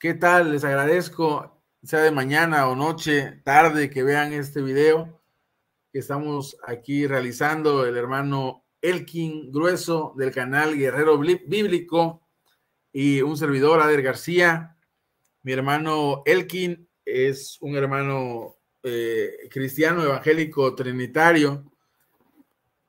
¿Qué tal? Les agradezco, sea de mañana o noche, tarde, que vean este video que estamos aquí realizando el hermano Elkin Grueso del canal Guerrero Bíblico y un servidor, Ader García. Mi hermano Elkin es un hermano cristiano evangélico trinitario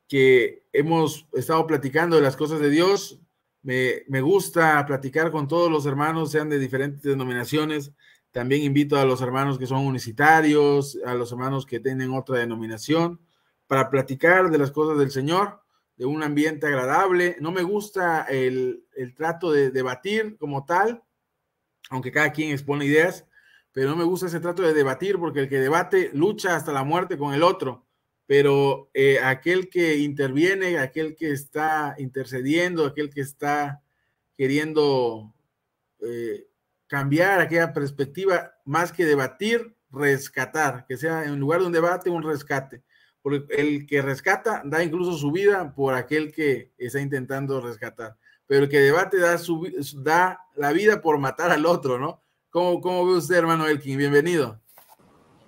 que hemos estado platicando de las cosas de Dios. Me gusta platicar con todos los hermanos, sean de diferentes denominaciones. También invito a los hermanos que son unicitarios, a los hermanos que tienen otra denominación, para platicar de las cosas del Señor, de un ambiente agradable. No me gusta el trato de debatir como tal, aunque cada quien expone ideas, pero no me gusta ese trato de debatir, porque el que debate lucha hasta la muerte con el otro, pero aquel que interviene, aquel que está intercediendo, aquel que está queriendo cambiar aquella perspectiva, más que debatir, rescatar, que sea en lugar de un debate, un rescate. Porque el que rescata da incluso su vida por aquel que está intentando rescatar, pero el que debate da la vida por matar al otro, ¿no? ¿Cómo ve usted, hermano Elkin? Bienvenido.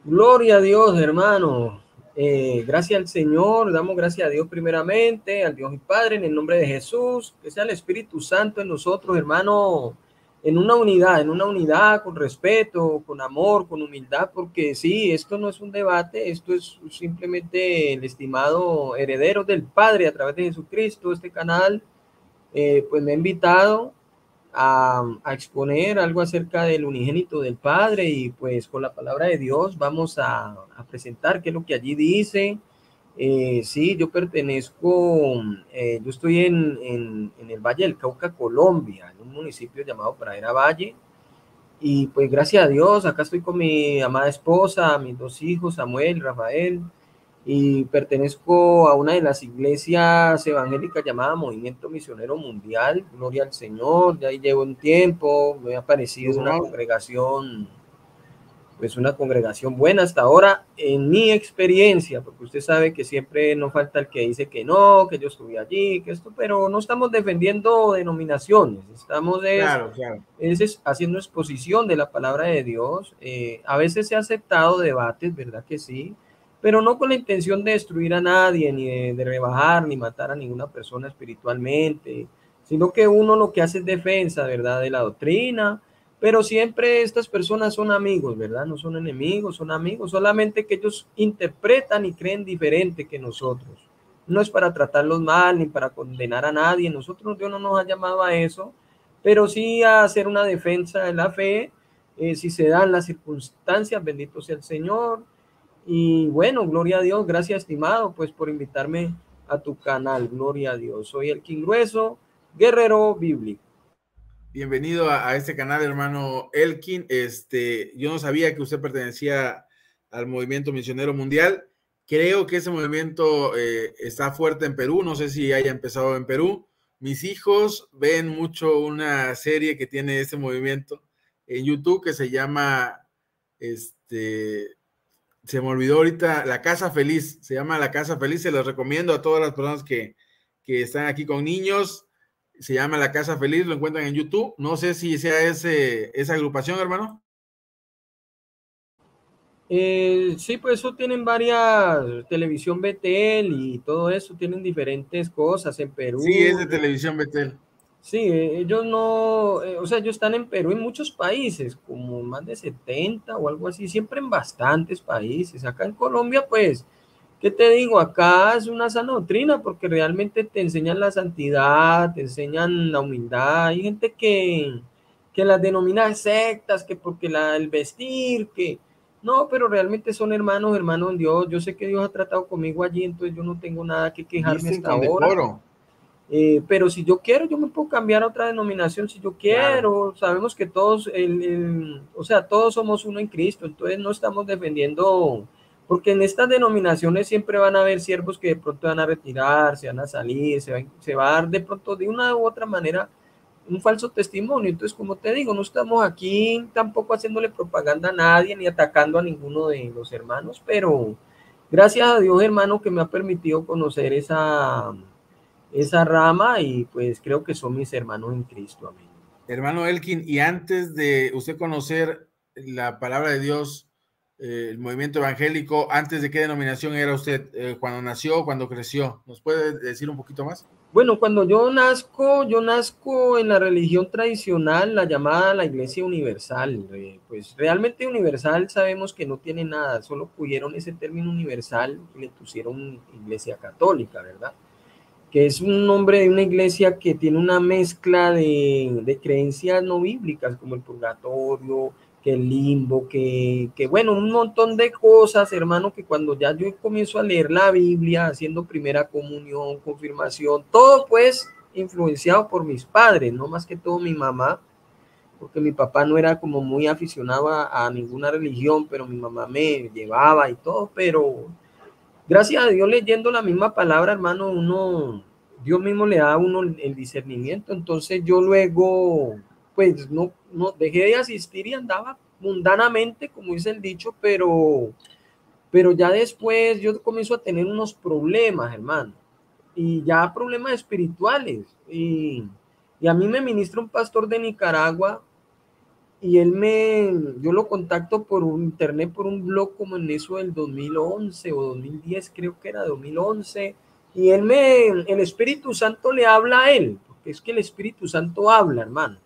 Gloria a Dios, hermano. Gracias al Señor, damos gracias a Dios primeramente, al Dios y Padre, en el nombre de Jesús, que sea el Espíritu Santo en nosotros, hermano, en una unidad, con respeto, con amor, con humildad, porque sí, esto no es un debate, esto es simplemente el estimado heredero del Padre a través de Jesucristo. Este canal, pues me ha invitado a exponer algo acerca del unigénito del Padre, y pues con la palabra de Dios vamos a presentar qué es lo que allí dice. Sí, yo pertenezco, yo estoy en el Valle del Cauca, Colombia, en un municipio llamado Pradera Valle, y pues gracias a Dios, acá estoy con mi amada esposa, mis dos hijos, Samuel y Rafael, y pertenezco a una de las iglesias evangélicas llamada Movimiento Misionero Mundial. Gloria al Señor, ya ahí llevo un tiempo, me ha parecido una congregación buena hasta ahora, en mi experiencia, porque usted sabe que siempre no falta el que dice que no, que yo estuve allí, que esto, pero no estamos defendiendo denominaciones, estamos Claro. haciendo exposición de la palabra de Dios. A veces se ha aceptado debates, ¿verdad que sí? Pero no con la intención de destruir a nadie, ni de rebajar, ni matar a ninguna persona espiritualmente, sino que uno lo que hace es defensa, ¿verdad?, de la doctrina. Pero siempre estas personas son amigos, ¿verdad? No son enemigos, son amigos, solamente que ellos interpretan y creen diferente que nosotros. No es para tratarlos mal ni para condenar a nadie. Nosotros, Dios no nos ha llamado a eso, pero sí a hacer una defensa de la fe, si se dan las circunstancias. Bendito sea el Señor. Y bueno, gloria a Dios. Gracias, estimado, pues por invitarme a tu canal. Gloria a Dios. Soy Elkin Grueso, guerrero bíblico. Bienvenido a este canal, hermano Elkin. Yo no sabía que usted pertenecía al Movimiento Misionero Mundial. Creo que ese movimiento está fuerte en Perú. No sé si haya empezado en Perú. Mis hijos ven mucho una serie que tiene ese movimiento en YouTube que se llama, se me olvidó ahorita, La Casa Feliz. Se llama La Casa Feliz. Se los recomiendo a todas las personas que están aquí con niños. Se llama La Casa Feliz, lo encuentran en YouTube. No sé si sea esa agrupación, hermano. Sí, pues eso tienen varias, televisión Betel y todo eso, tienen diferentes cosas en Sí, es Perú. de Televisión Betel. Sí, ellos no, o sea, ellos están en Perú, en muchos países, como más de 70 o algo así, siempre en bastantes países. Acá en Colombia, pues, ¿qué te digo? Acá es una sana doctrina, porque realmente te enseñan la santidad, te enseñan la humildad. Hay gente que las denomina sectas, que porque el vestir, que no, pero realmente son hermanos en Dios. Yo sé que Dios ha tratado conmigo allí, entonces yo no tengo nada que quejarme Visten hasta con ahora. decoro. Pero si yo quiero, yo me puedo cambiar a otra denominación si yo Claro. quiero. Sabemos que todos, o sea, todos somos uno en Cristo, entonces no estamos defendiendo, porque en estas denominaciones siempre van a haber siervos que de pronto van a retirar, se van a salir, se va a dar de pronto de una u otra manera un falso testimonio. Entonces, como te digo, no estamos aquí tampoco haciéndole propaganda a nadie ni atacando a ninguno de los hermanos, pero gracias a Dios, hermano, que me ha permitido conocer esa rama, y pues creo que son mis hermanos en Cristo. Amén. Hermano Elkin, y antes de usted conocer la palabra de Dios, el movimiento evangélico, ¿antes de qué denominación era usted? ¿Cuando nació, cuando creció? ¿Nos puede decir un poquito más? Bueno, cuando yo nazco en la religión tradicional, la llamada la Iglesia Universal. Pues realmente universal sabemos que no tiene nada, solo cogieron ese término universal y le pusieron Iglesia Católica, ¿verdad? Que es un nombre de una iglesia que tiene una mezcla de creencias no bíblicas, como el purgatorio, que el limbo, que bueno, un montón de cosas, hermano, que cuando ya yo comienzo a leer la Biblia, haciendo primera comunión, confirmación, todo pues influenciado por mis padres, no más que todo mi mamá, porque mi papá no era como muy aficionado a ninguna religión, pero mi mamá me llevaba y todo, pero gracias a Dios, leyendo la misma palabra, hermano, Dios mismo le da a uno el discernimiento. Entonces yo luego, pues no dejé de asistir y andaba mundanamente, como dice el dicho, pero ya después yo comienzo a tener unos problemas, hermano, y ya problemas espirituales. Y a mí me ministra un pastor de Nicaragua y yo lo contacto por internet, por un blog como en eso del 2011 o 2010, creo que era 2011, y el Espíritu Santo le habla a él, porque es que el Espíritu Santo habla, hermano,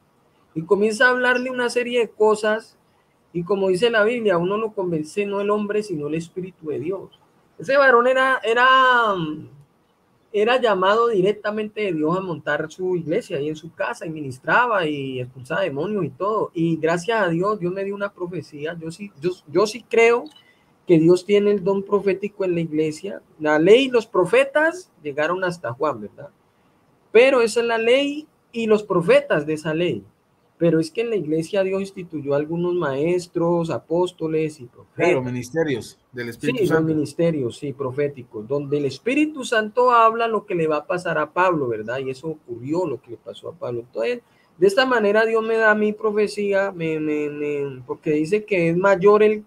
y comienza a hablarle una serie de cosas, y como dice la Biblia, uno lo convence no el hombre, sino el Espíritu de Dios. Ese varón era llamado directamente de Dios a montar su iglesia ahí en su casa y ministraba y expulsaba demonios y todo. Y gracias a Dios, Dios me dio una profecía. Yo sí creo que Dios tiene el don profético en la iglesia. La ley y los profetas llegaron hasta Juan, ¿verdad? Pero esa es la ley y los profetas de esa ley. Pero es que en la iglesia Dios instituyó algunos maestros, apóstoles y Claro, profetas. ministerios del Espíritu Sí, los Santo. ministerios, sí, proféticos, donde el Espíritu Santo habla lo que le va a pasar a Pablo, ¿verdad? Y eso ocurrió, lo que le pasó a Pablo. Entonces, de esta manera Dios me da mi profecía, porque dice que es mayor el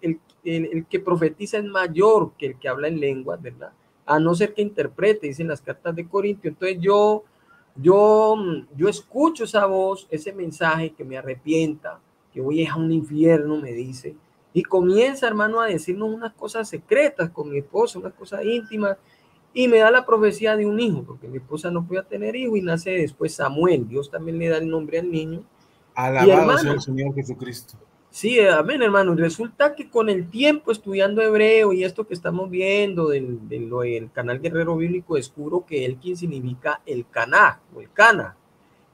que profetiza es mayor que el que habla en lenguas, ¿verdad? A no ser que interprete, dicen las cartas de Corintio. Entonces yo escucho esa voz, ese mensaje que me arrepienta, que voy a un infierno, me dice. Y comienza, hermano, a decirnos unas cosas secretas con mi esposa, unas cosas íntimas, y me da la profecía de un hijo, porque mi esposa no podía tener hijo y nace después Samuel. Dios también le da el nombre al niño. Y Alabado sea el hermano, Señor Jesucristo. sí, amén, hermano. Y resulta que con el tiempo estudiando hebreo y esto que estamos viendo del canal Guerrero Bíblico, descubro que Elkin significa el Caná o el Cana.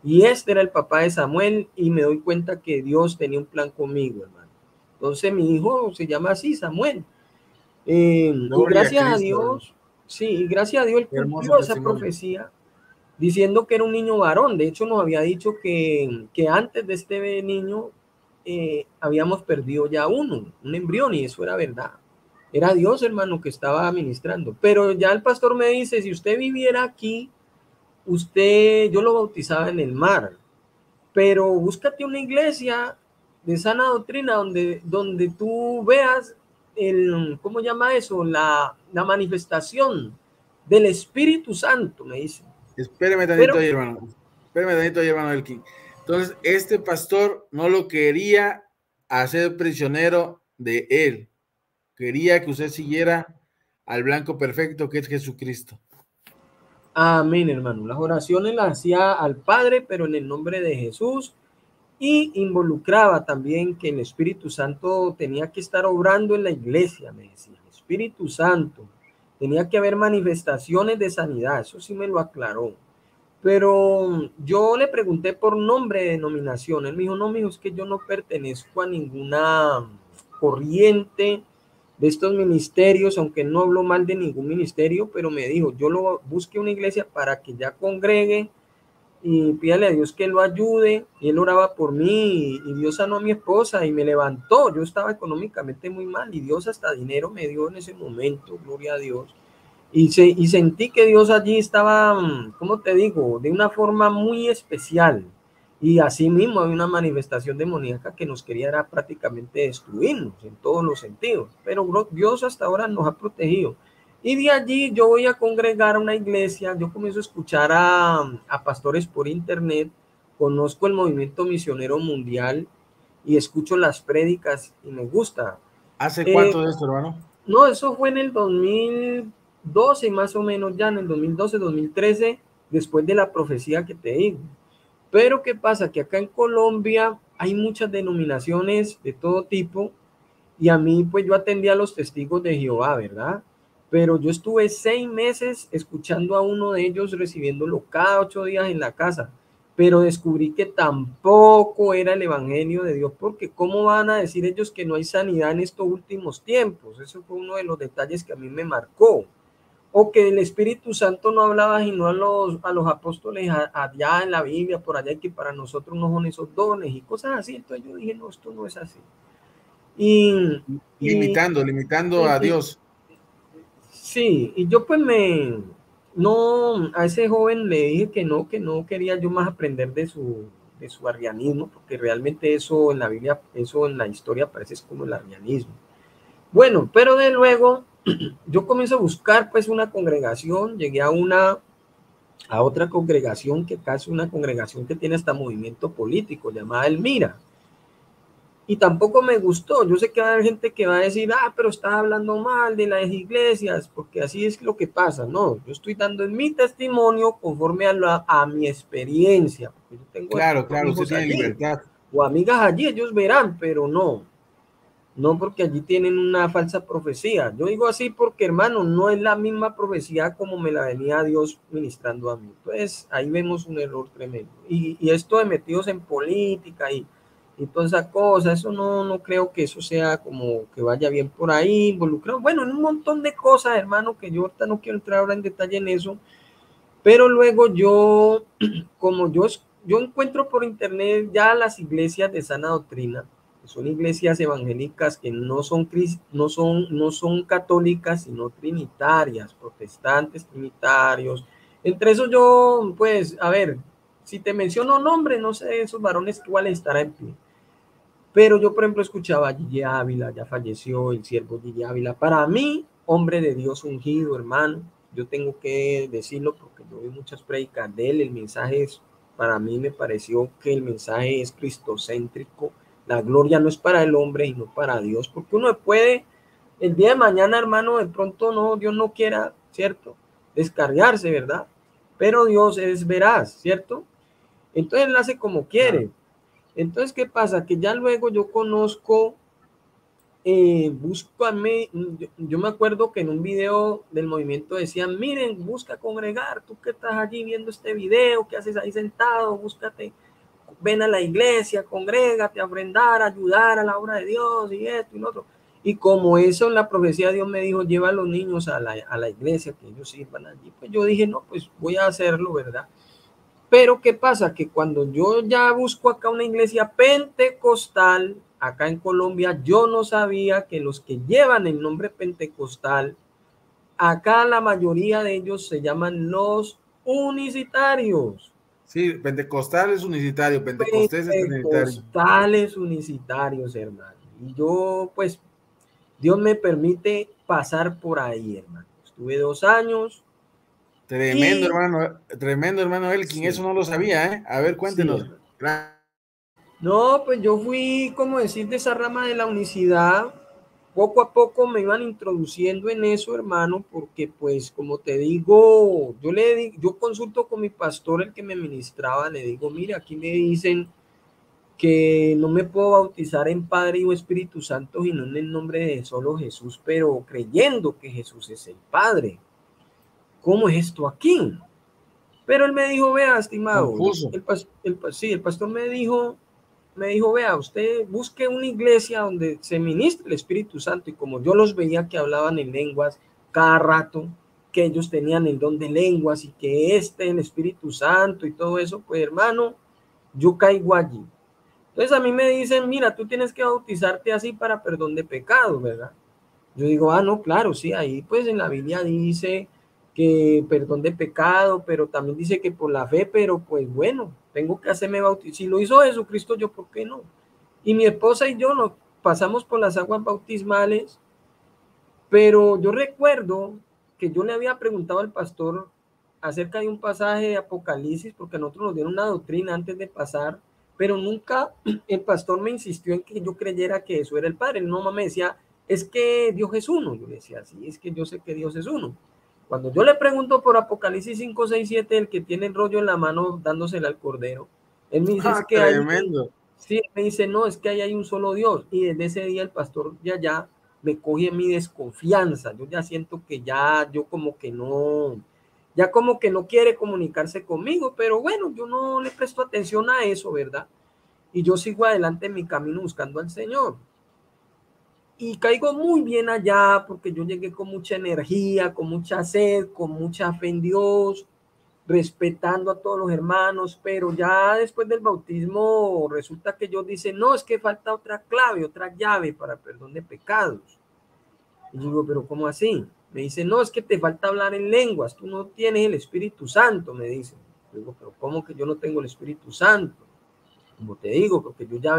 Y este era el papá de Samuel y me doy cuenta que Dios tenía un plan conmigo, hermano. Entonces mi hijo se llama así, Samuel. Y Gloria a gracias a Cristo. Dios, sí, y gracias a Dios él Qué hermoso cumplió esa testimonio. profecía diciendo que era un niño varón. De hecho, nos había dicho que antes de este niño habíamos perdido ya un embrión, y eso era verdad. Era Dios, hermano, que estaba ministrando. Pero ya el pastor me dice, si usted viviera aquí, yo lo bautizaba en el mar, pero búscate una iglesia de sana doctrina donde tú veas ¿cómo llama eso? La manifestación del Espíritu Santo, me dice. Espéreme tantito Pero, ahí, hermano. Espéreme tantito ahí, hermano Elkin. Entonces, este pastor no lo quería hacer prisionero de él. Quería que usted siguiera al blanco perfecto que es Jesucristo. amén, hermano. Las oraciones las hacía al Padre, pero en el nombre de Jesús, y involucraba también que el Espíritu Santo tenía que estar obrando en la iglesia, me decía. Espíritu Santo. Tenía que haber manifestaciones de sanidad, eso sí me lo aclaró. Pero yo le pregunté por nombre de denominación. Él me dijo, no, mijo, es que yo no pertenezco a ninguna corriente de estos ministerios, aunque no habló mal de ningún ministerio, pero me dijo, busqué una iglesia para que ya congregue y pídale a Dios que lo ayude. Y él oraba por mí y Dios sanó a mi esposa y me levantó. Yo estaba económicamente muy mal y Dios hasta dinero me dio en ese momento, gloria a Dios. Y sentí que Dios allí estaba, ¿cómo te digo?, de una forma muy especial. Y así mismo hay una manifestación demoníaca que nos quería era prácticamente destruirnos en todos los sentidos. Pero Dios hasta ahora nos ha protegido. Y de allí yo voy a congregar a una iglesia, yo comienzo a escuchar a pastores por internet, conozco el movimiento misionero mundial y escucho las prédicas y me gusta. ¿Hace cuánto de esto, hermano? No, eso fue en el 2012 más o menos, ya en el 2012, 2013, después de la profecía que te digo. Pero ¿qué pasa? Que acá en Colombia hay muchas denominaciones de todo tipo y a mí pues yo atendía a los testigos de Jehová, ¿verdad? Pero yo estuve 6 meses escuchando a uno de ellos, recibiéndolo cada 8 días en la casa, pero descubrí que tampoco era el evangelio de Dios, porque ¿cómo van a decir ellos que no hay sanidad en estos últimos tiempos? Eso fue uno de los detalles que a mí me marcó. O que el Espíritu Santo no hablaba sino a los apóstoles allá en la Biblia, por allá, y que para nosotros no son esos dones y cosas así. Entonces yo dije, no, esto no es así. Y, limitando a Dios. Sí, y yo pues no, a ese joven le dije que no quería yo más aprender de su arrianismo, porque realmente eso en la Biblia, eso en la historia parece como el arrianismo. Bueno, pero de luego yo comienzo a buscar pues una congregación, llegué a otra congregación que casi una congregación que tiene hasta movimiento político, llamada Elmira. Y tampoco me gustó. Yo sé que va a haber gente que va a decir, pero estás hablando mal de las iglesias, porque así es lo que pasa. No, yo estoy dando en mi testimonio conforme a mi experiencia. Porque yo tengo Claro, usted tiene allí, libertad. o amigas allí, ellos verán, pero no porque allí tienen una falsa profecía. Yo digo así porque, hermano, no es la misma profecía como me la venía Dios ministrando a mí. Entonces, ahí vemos un error tremendo. Y esto de metidos en política y toda esa cosa, eso no creo que eso sea como que vaya bien por ahí involucrado. Bueno, en un montón de cosas, hermano, que yo ahorita no quiero entrar ahora en detalle en eso, pero luego como yo encuentro por internet ya las iglesias de sana doctrina, que son iglesias evangélicas que no son católicas, sino trinitarias, protestantes trinitarios. Entre esos yo, pues, a ver, si te menciono nombres, no sé esos varones cuáles estarán en pie. Pero yo, por ejemplo, escuchaba a Gigi Ávila, ya falleció el siervo Gigi Ávila. Para mí, hombre de Dios ungido, hermano, yo tengo que decirlo porque yo vi muchas prédicas de él. El mensaje es, para mí me pareció que el mensaje es cristocéntrico. La gloria no es para el hombre, sino para Dios, porque uno puede, el día de mañana, hermano, de pronto no, Dios no quiera, ¿cierto? Descargarse, ¿verdad? Pero Dios es veraz, ¿cierto? Entonces él hace como quiere. Entonces, ¿qué pasa? Que ya luego yo conozco, yo me acuerdo que en un video del movimiento decían, miren, busca congregar, tú que estás allí viendo este video, ¿qué haces ahí sentado? Búscate, ven a la iglesia, congrégate, a ofrendar, a ayudar a la obra de Dios y esto y lo otro. Y como eso en la profecía Dios me dijo, lleva a los niños a la iglesia, que ellos sirvan allí, pues yo dije, no, pues voy a hacerlo, ¿verdad? Pero ¿qué pasa? Que cuando yo ya busco acá una iglesia pentecostal, acá en Colombia, yo no sabía que los que llevan el nombre pentecostal, acá la mayoría de ellos se llaman los unicitarios. Sí, pentecostal es unicitario, pentecostés es trinitario. Pentecostales unicitarios, hermano. Y yo, pues, Dios me permite pasar por ahí, hermano. Estuve 2 años. Tremendo, hermano Elkin, Sí, eso no lo sabía, ¿eh? A ver, sí, cuéntenos. no, pues yo fui, como decir, de esa rama de la unicidad. Poco a poco me iban introduciendo en eso, hermano, porque pues, como te digo, yo consulto con mi pastor, el que me ministraba, le digo, mira, aquí me dicen que no me puedo bautizar en Padre, Hijo, Espíritu Santo, sino en el nombre de solo Jesús, pero creyendo que Jesús es el Padre. ¿Cómo es esto aquí? Pero él me dijo, vea, estimado, Confuso. el pastor me dijo, vea, usted busque una iglesia donde se ministre el Espíritu Santo. Y como yo los veía que hablaban en lenguas cada rato, que ellos tenían el don de lenguas y que el Espíritu Santo y todo eso, pues hermano, yo caigo allí. Entonces a mí me dicen, mira, tú tienes que bautizarte así para perdón de pecados, ¿verdad? Yo digo, no, claro, sí, ahí pues en la Biblia dice que perdón de pecado, pero también dice que por la fe, pero pues bueno, tengo que hacerme bautizar. Si lo hizo Jesucristo, yo, ¿por qué no? Y mi esposa y yo nos pasamos por las aguas bautismales, pero yo recuerdo que yo le había preguntado al pastor acerca de un pasaje de Apocalipsis, porque a nosotros nos dieron una doctrina antes de pasar, pero nunca el pastor me insistió en que yo creyera que eso era el Padre. Él nomás me decía, es que Dios es uno. Yo le decía, sí, es que yo sé que Dios es uno. Cuando yo le pregunto por Apocalipsis 5, 6, 7, el que tiene el rollo en la mano dándosela al Cordero, él me dice, es que tremendo. sí, me dice, no, es que ahí hay un solo Dios. Y desde ese día el pastor ya me coge mi desconfianza. Yo ya siento que yo como que no, ya como que no quiere comunicarse conmigo, pero bueno, yo no le presto atención a eso, ¿verdad? Y yo sigo adelante en mi camino buscando al Señor. Y caigo muy bien allá porque yo llegué con mucha energía, con mucha sed, con mucha fe en Dios, respetando a todos los hermanos, pero ya después del bautismo resulta que ellos dicen, no, es que falta otra clave, otra llave para el perdón de pecados. Y yo digo, pero ¿cómo así? Me dice, no, es que te falta hablar en lenguas, tú no tienes el Espíritu Santo, me dice. Yo digo, pero ¿cómo que yo no tengo el Espíritu Santo? Como te digo, porque yo ya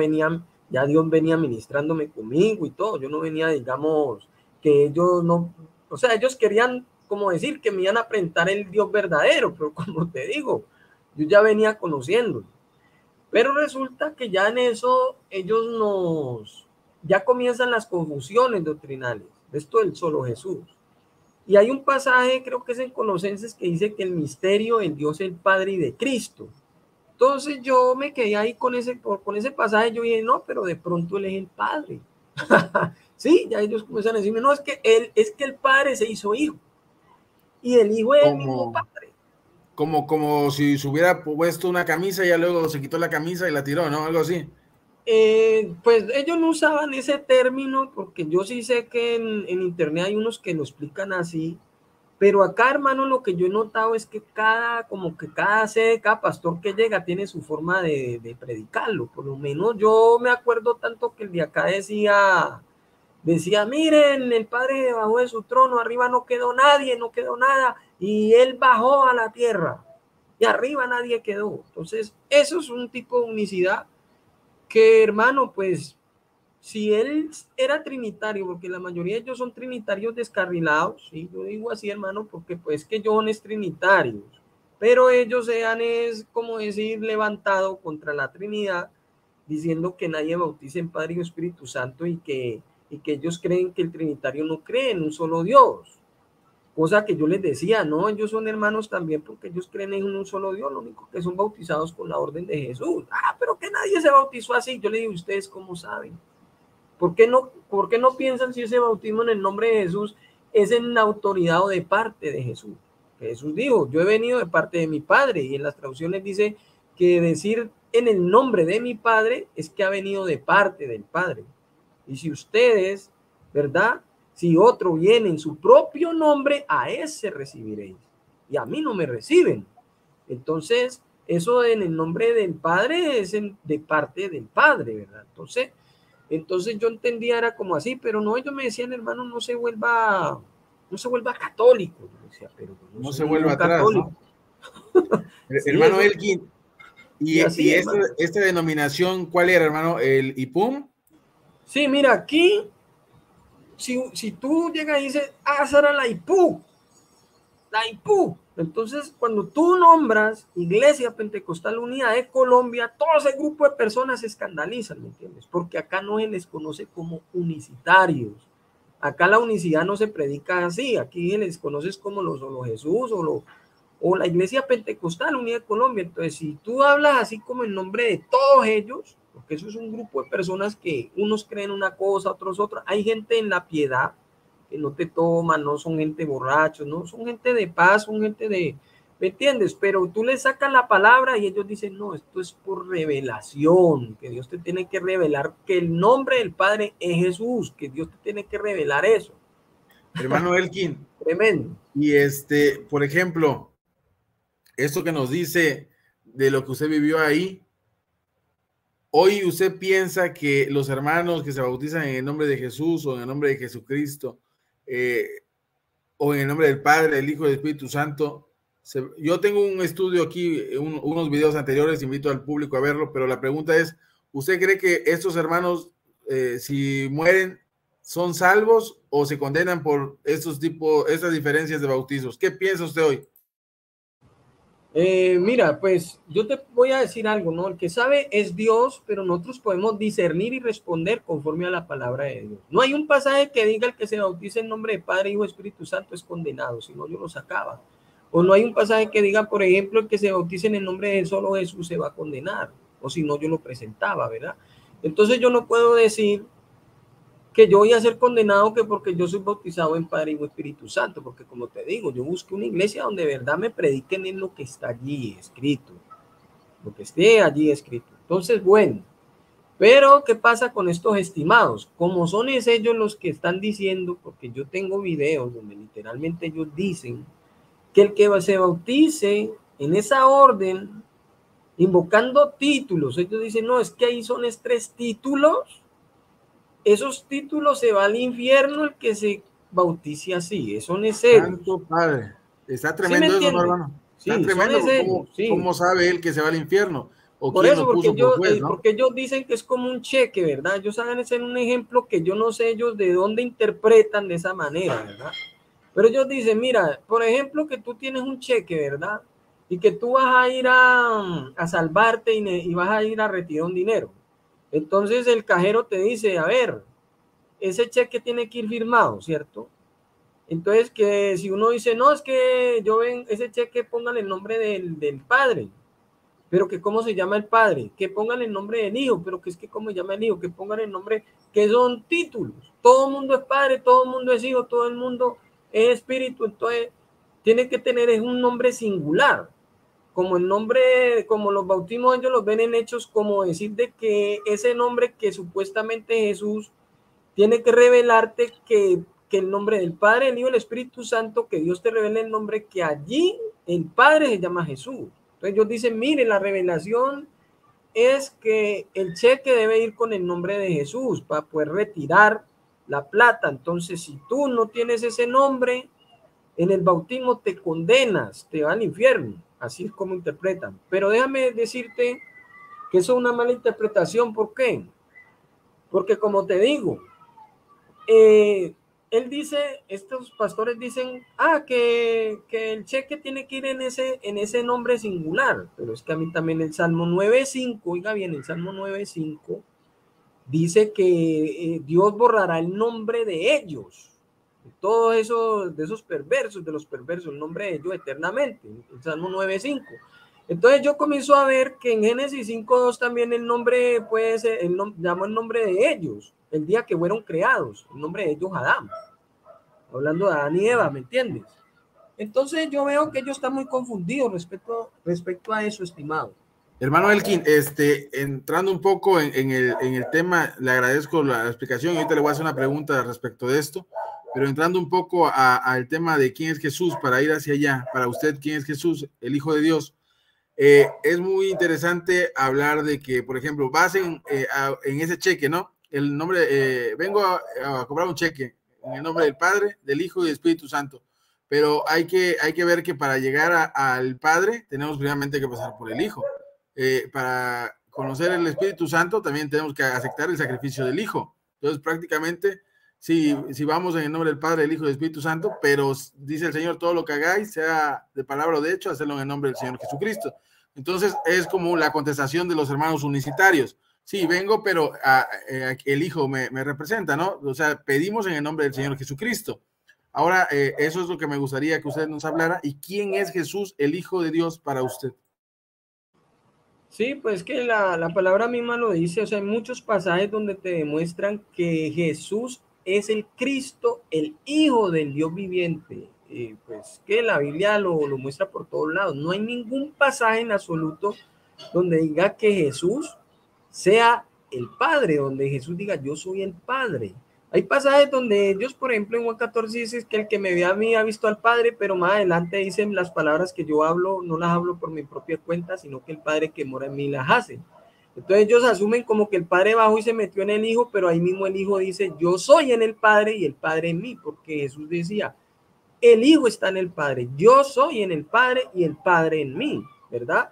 Dios venía ministrándome conmigo y todo, yo no venía, digamos, que ellos no, o sea, ellos querían como decir que me iban a presentar el Dios verdadero, pero como te digo, yo ya venía conociéndolo. Pero resulta que ya en eso ya comienzan las confusiones doctrinales, de esto del solo Jesús. Y hay un pasaje, creo que es en Colosenses, que dice que el misterio del Dios el Padre y de Cristo. Entonces yo me quedé ahí con ese pasaje, yo dije, no, pero de pronto él es el Padre. Sí, ya ellos comienzan a decirme, no, es que el Padre se hizo hijo. Y el hijo es el mismo Padre. Como si se hubiera puesto una camisa y ya luego se quitó la camisa y la tiró, ¿no? Algo así. Pues ellos no usaban ese término porque yo sí sé que en internet hay unos que lo explican así, pero acá, hermano, lo que yo he notado es que cada pastor que llega tiene su forma de predicarlo. Por lo menos yo me acuerdo tanto que el de acá decía, miren, el Padre bajó de su trono, arriba no quedó nadie, no quedó nada, y él bajó a la tierra, y arriba nadie quedó. Entonces, eso es un tipo de unicidad que, hermano, pues, si él era trinitario, porque la mayoría de ellos son trinitarios descarrilados, ¿sí? Yo digo así, hermano, porque pues que John es trinitario, pero ellos se han, es como decir, levantado contra la Trinidad, diciendo que nadie bautiza en Padre y Espíritu Santo y que ellos creen que el trinitario no cree en un solo Dios. Cosa que yo les decía, no, ellos son hermanos también porque ellos creen en un solo Dios, lo único que son bautizados con la orden de Jesús. Ah, pero que nadie se bautizó así. Yo le digo, ¿ustedes cómo saben? ¿Por qué no piensan si ese bautismo en el nombre de Jesús es en la autoridad o de parte de Jesús? Que Jesús dijo, yo he venido de parte de mi Padre, y en las traducciones dice que decir en el nombre de mi Padre es que ha venido de parte del Padre. Y si ustedes, ¿verdad? Si otro viene en su propio nombre, a ese recibiréis. Y a mí no me reciben. Entonces, eso en el nombre del Padre es de parte del Padre, ¿verdad? Entonces yo entendía, era como así, pero no, ellos me decían, hermano, no se vuelva católico. Yo decía, pero yo No soy se vuelva atrás, católico. ¿no? Sí, Hermano Elkin, y así, esta denominación, ¿cuál era, hermano? ¿El IPUM? Sí, mira, aquí, si tú llegas y dices, Sara la IPU, entonces cuando tú nombras Iglesia Pentecostal Unida de Colombia, todo ese grupo de personas se escandalizan, ¿me entiendes? Porque acá no se les conoce como unicitarios. Acá la unicidad no se predica así, aquí se les conoce como los solo Jesús o la Iglesia Pentecostal Unida de Colombia. Entonces, si tú hablas así como en nombre de todos ellos, porque eso es un grupo de personas que unos creen una cosa, otros otra, hay gente en la piedad que no te toman, no son gente borrachos, no, son gente de paz, son gente ¿me entiendes? Pero tú le sacas la palabra y ellos dicen, no, esto es por revelación, que Dios te tiene que revelar que el nombre del Padre es Jesús, que Dios te tiene que revelar eso. Hermano Elkin. Tremendo. Y por ejemplo, esto que nos dice de lo que usted vivió ahí, hoy usted piensa que los hermanos que se bautizan en el nombre de Jesús o en el nombre de Jesucristo, o en el nombre del Padre, del Hijo y del Espíritu Santo, yo tengo un estudio aquí, unos videos anteriores, invito al público a verlo, pero la pregunta es, ¿usted cree que estos hermanos, si mueren, son salvos o se condenan por estas diferencias de bautizos? ¿Qué piensa usted hoy? Mira, pues yo te voy a decir algo, ¿no? El que sabe es Dios, pero nosotros podemos discernir y responder conforme a la palabra de Dios. No hay un pasaje que diga el que se bautice en nombre de Padre, Hijo, Espíritu Santo es condenado, si no yo lo sacaba. O no hay un pasaje que diga, por ejemplo, el que se bautice en el nombre de solo Jesús se va a condenar, o si no yo lo presentaba, ¿verdad? Entonces yo no puedo decir que yo voy a ser condenado que porque yo soy bautizado en Padre, Hijo, Espíritu Santo, porque como te digo, yo busco una iglesia donde de verdad me prediquen en lo que está allí escrito, lo que esté allí escrito. Entonces, bueno, pero ¿qué pasa con estos estimados? Como son ellos los que están diciendo, porque yo tengo videos donde literalmente ellos dicen que el que se bautice en esa orden, invocando títulos, ellos dicen, no, es que ahí son 3 títulos, esos títulos se va al infierno el que se bautice así, eso no es serio. Santo Padre, está ¿Sí me tremendo eso, ¿no, entiende? hermano? Está Sí, tremendo. ellos, sí. ¿Cómo sabe él que se va al infierno? ¿O Por quién eso, lo puso por juez, no? porque ellos dicen que es como un cheque, ¿verdad? Ellos hagan ese en un ejemplo que yo no sé ellos de dónde interpretan de esa manera, ¿verdad? Pero ellos dicen, mira, por ejemplo, que tú tienes un cheque, ¿verdad? Y que tú vas a ir a salvarte y vas a ir a retirar un dinero. Entonces el cajero te dice, a ver, ese cheque tiene que ir firmado, ¿cierto? Entonces, que si uno dice, no, es que yo ven ese cheque, pongan el nombre del padre, pero que cómo se llama el padre, que pongan el nombre del hijo, pero que es que cómo se llama el hijo, que pongan el nombre, que son títulos. Todo el mundo es padre, todo el mundo es hijo, todo el mundo es espíritu, entonces tiene que tener es un nombre singular. Como el nombre, como los bautismos ellos los ven en hechos, como decir de que ese nombre que supuestamente Jesús tiene que revelarte que el nombre del Padre, el Hijo y el Espíritu Santo, que Dios te revele el nombre, que allí el Padre se llama Jesús. Entonces ellos dicen, mire, la revelación es que el cheque debe ir con el nombre de Jesús para poder retirar la plata. Entonces, si tú no tienes ese nombre, en el bautismo te condenas, te va al infierno. Así es como interpretan. Pero déjame decirte que eso es una mala interpretación. ¿Por qué? Porque como te digo, él dice, estos pastores dicen, que el cheque tiene que ir en ese nombre singular, pero es que a mí también el Salmo 9.5, oiga bien, el Salmo 9.5 dice que Dios borrará el nombre de ellos, de todos esos, de esos perversos, de los perversos, el nombre de ellos eternamente, el Salmo 9.5. Entonces yo comienzo a ver que en Génesis 5.2 también el nombre puede ser, llama el nombre de ellos, el día que fueron creados, el nombre de ellos Adán, hablando de Adán y Eva, ¿me entiendes? Entonces yo veo que ellos están muy confundidos respecto a eso, estimado. Hermano Elkin, entrando un poco en el tema, le agradezco la explicación y ahorita le voy a hacer una pregunta respecto de esto, pero entrando un poco al tema de quién es Jesús, para ir hacia allá, para usted, ¿quién es Jesús? El Hijo de Dios. Es muy interesante hablar de que, por ejemplo, basen en ese cheque, ¿no? El nombre, vengo a cobrar un cheque en el nombre del Padre, del Hijo y del Espíritu Santo, pero hay que ver que para llegar al Padre tenemos primeramente que pasar por el Hijo. Para conocer el Espíritu Santo también tenemos que aceptar el sacrificio del Hijo. Entonces, prácticamente, si vamos en el nombre del Padre, del Hijo y del Espíritu Santo, pero dice el Señor, todo lo que hagáis, sea de palabra o de hecho, hacerlo en el nombre del Señor Jesucristo. Entonces, es como la contestación de los hermanos unicitarios. Sí, vengo, pero el Hijo me representa, ¿no? O sea, pedimos en el nombre del Señor Jesucristo. Ahora, eso es lo que me gustaría que usted nos hablara. ¿Y quién es Jesús, el Hijo de Dios, para usted? Sí, pues que la palabra misma lo dice, o sea, hay muchos pasajes donde te demuestran que Jesús es el Cristo, el Hijo del Dios viviente. Pues que la Biblia lo muestra por todos lados. No hay ningún pasaje en absoluto donde diga que Jesús sea el Padre, donde Jesús diga yo soy el Padre. Hay pasajes donde ellos, por ejemplo, en Juan 14 dice que el que me ve a mí ha visto al Padre, pero más adelante dicen las palabras que yo hablo, no las hablo por mi propia cuenta, sino que el Padre que mora en mí las hace. Entonces ellos asumen como que el Padre bajó y se metió en el Hijo, pero ahí mismo el Hijo dice, yo soy en el Padre y el Padre en mí, porque Jesús decía, el Hijo está en el Padre, yo soy en el Padre y el Padre en mí, ¿verdad?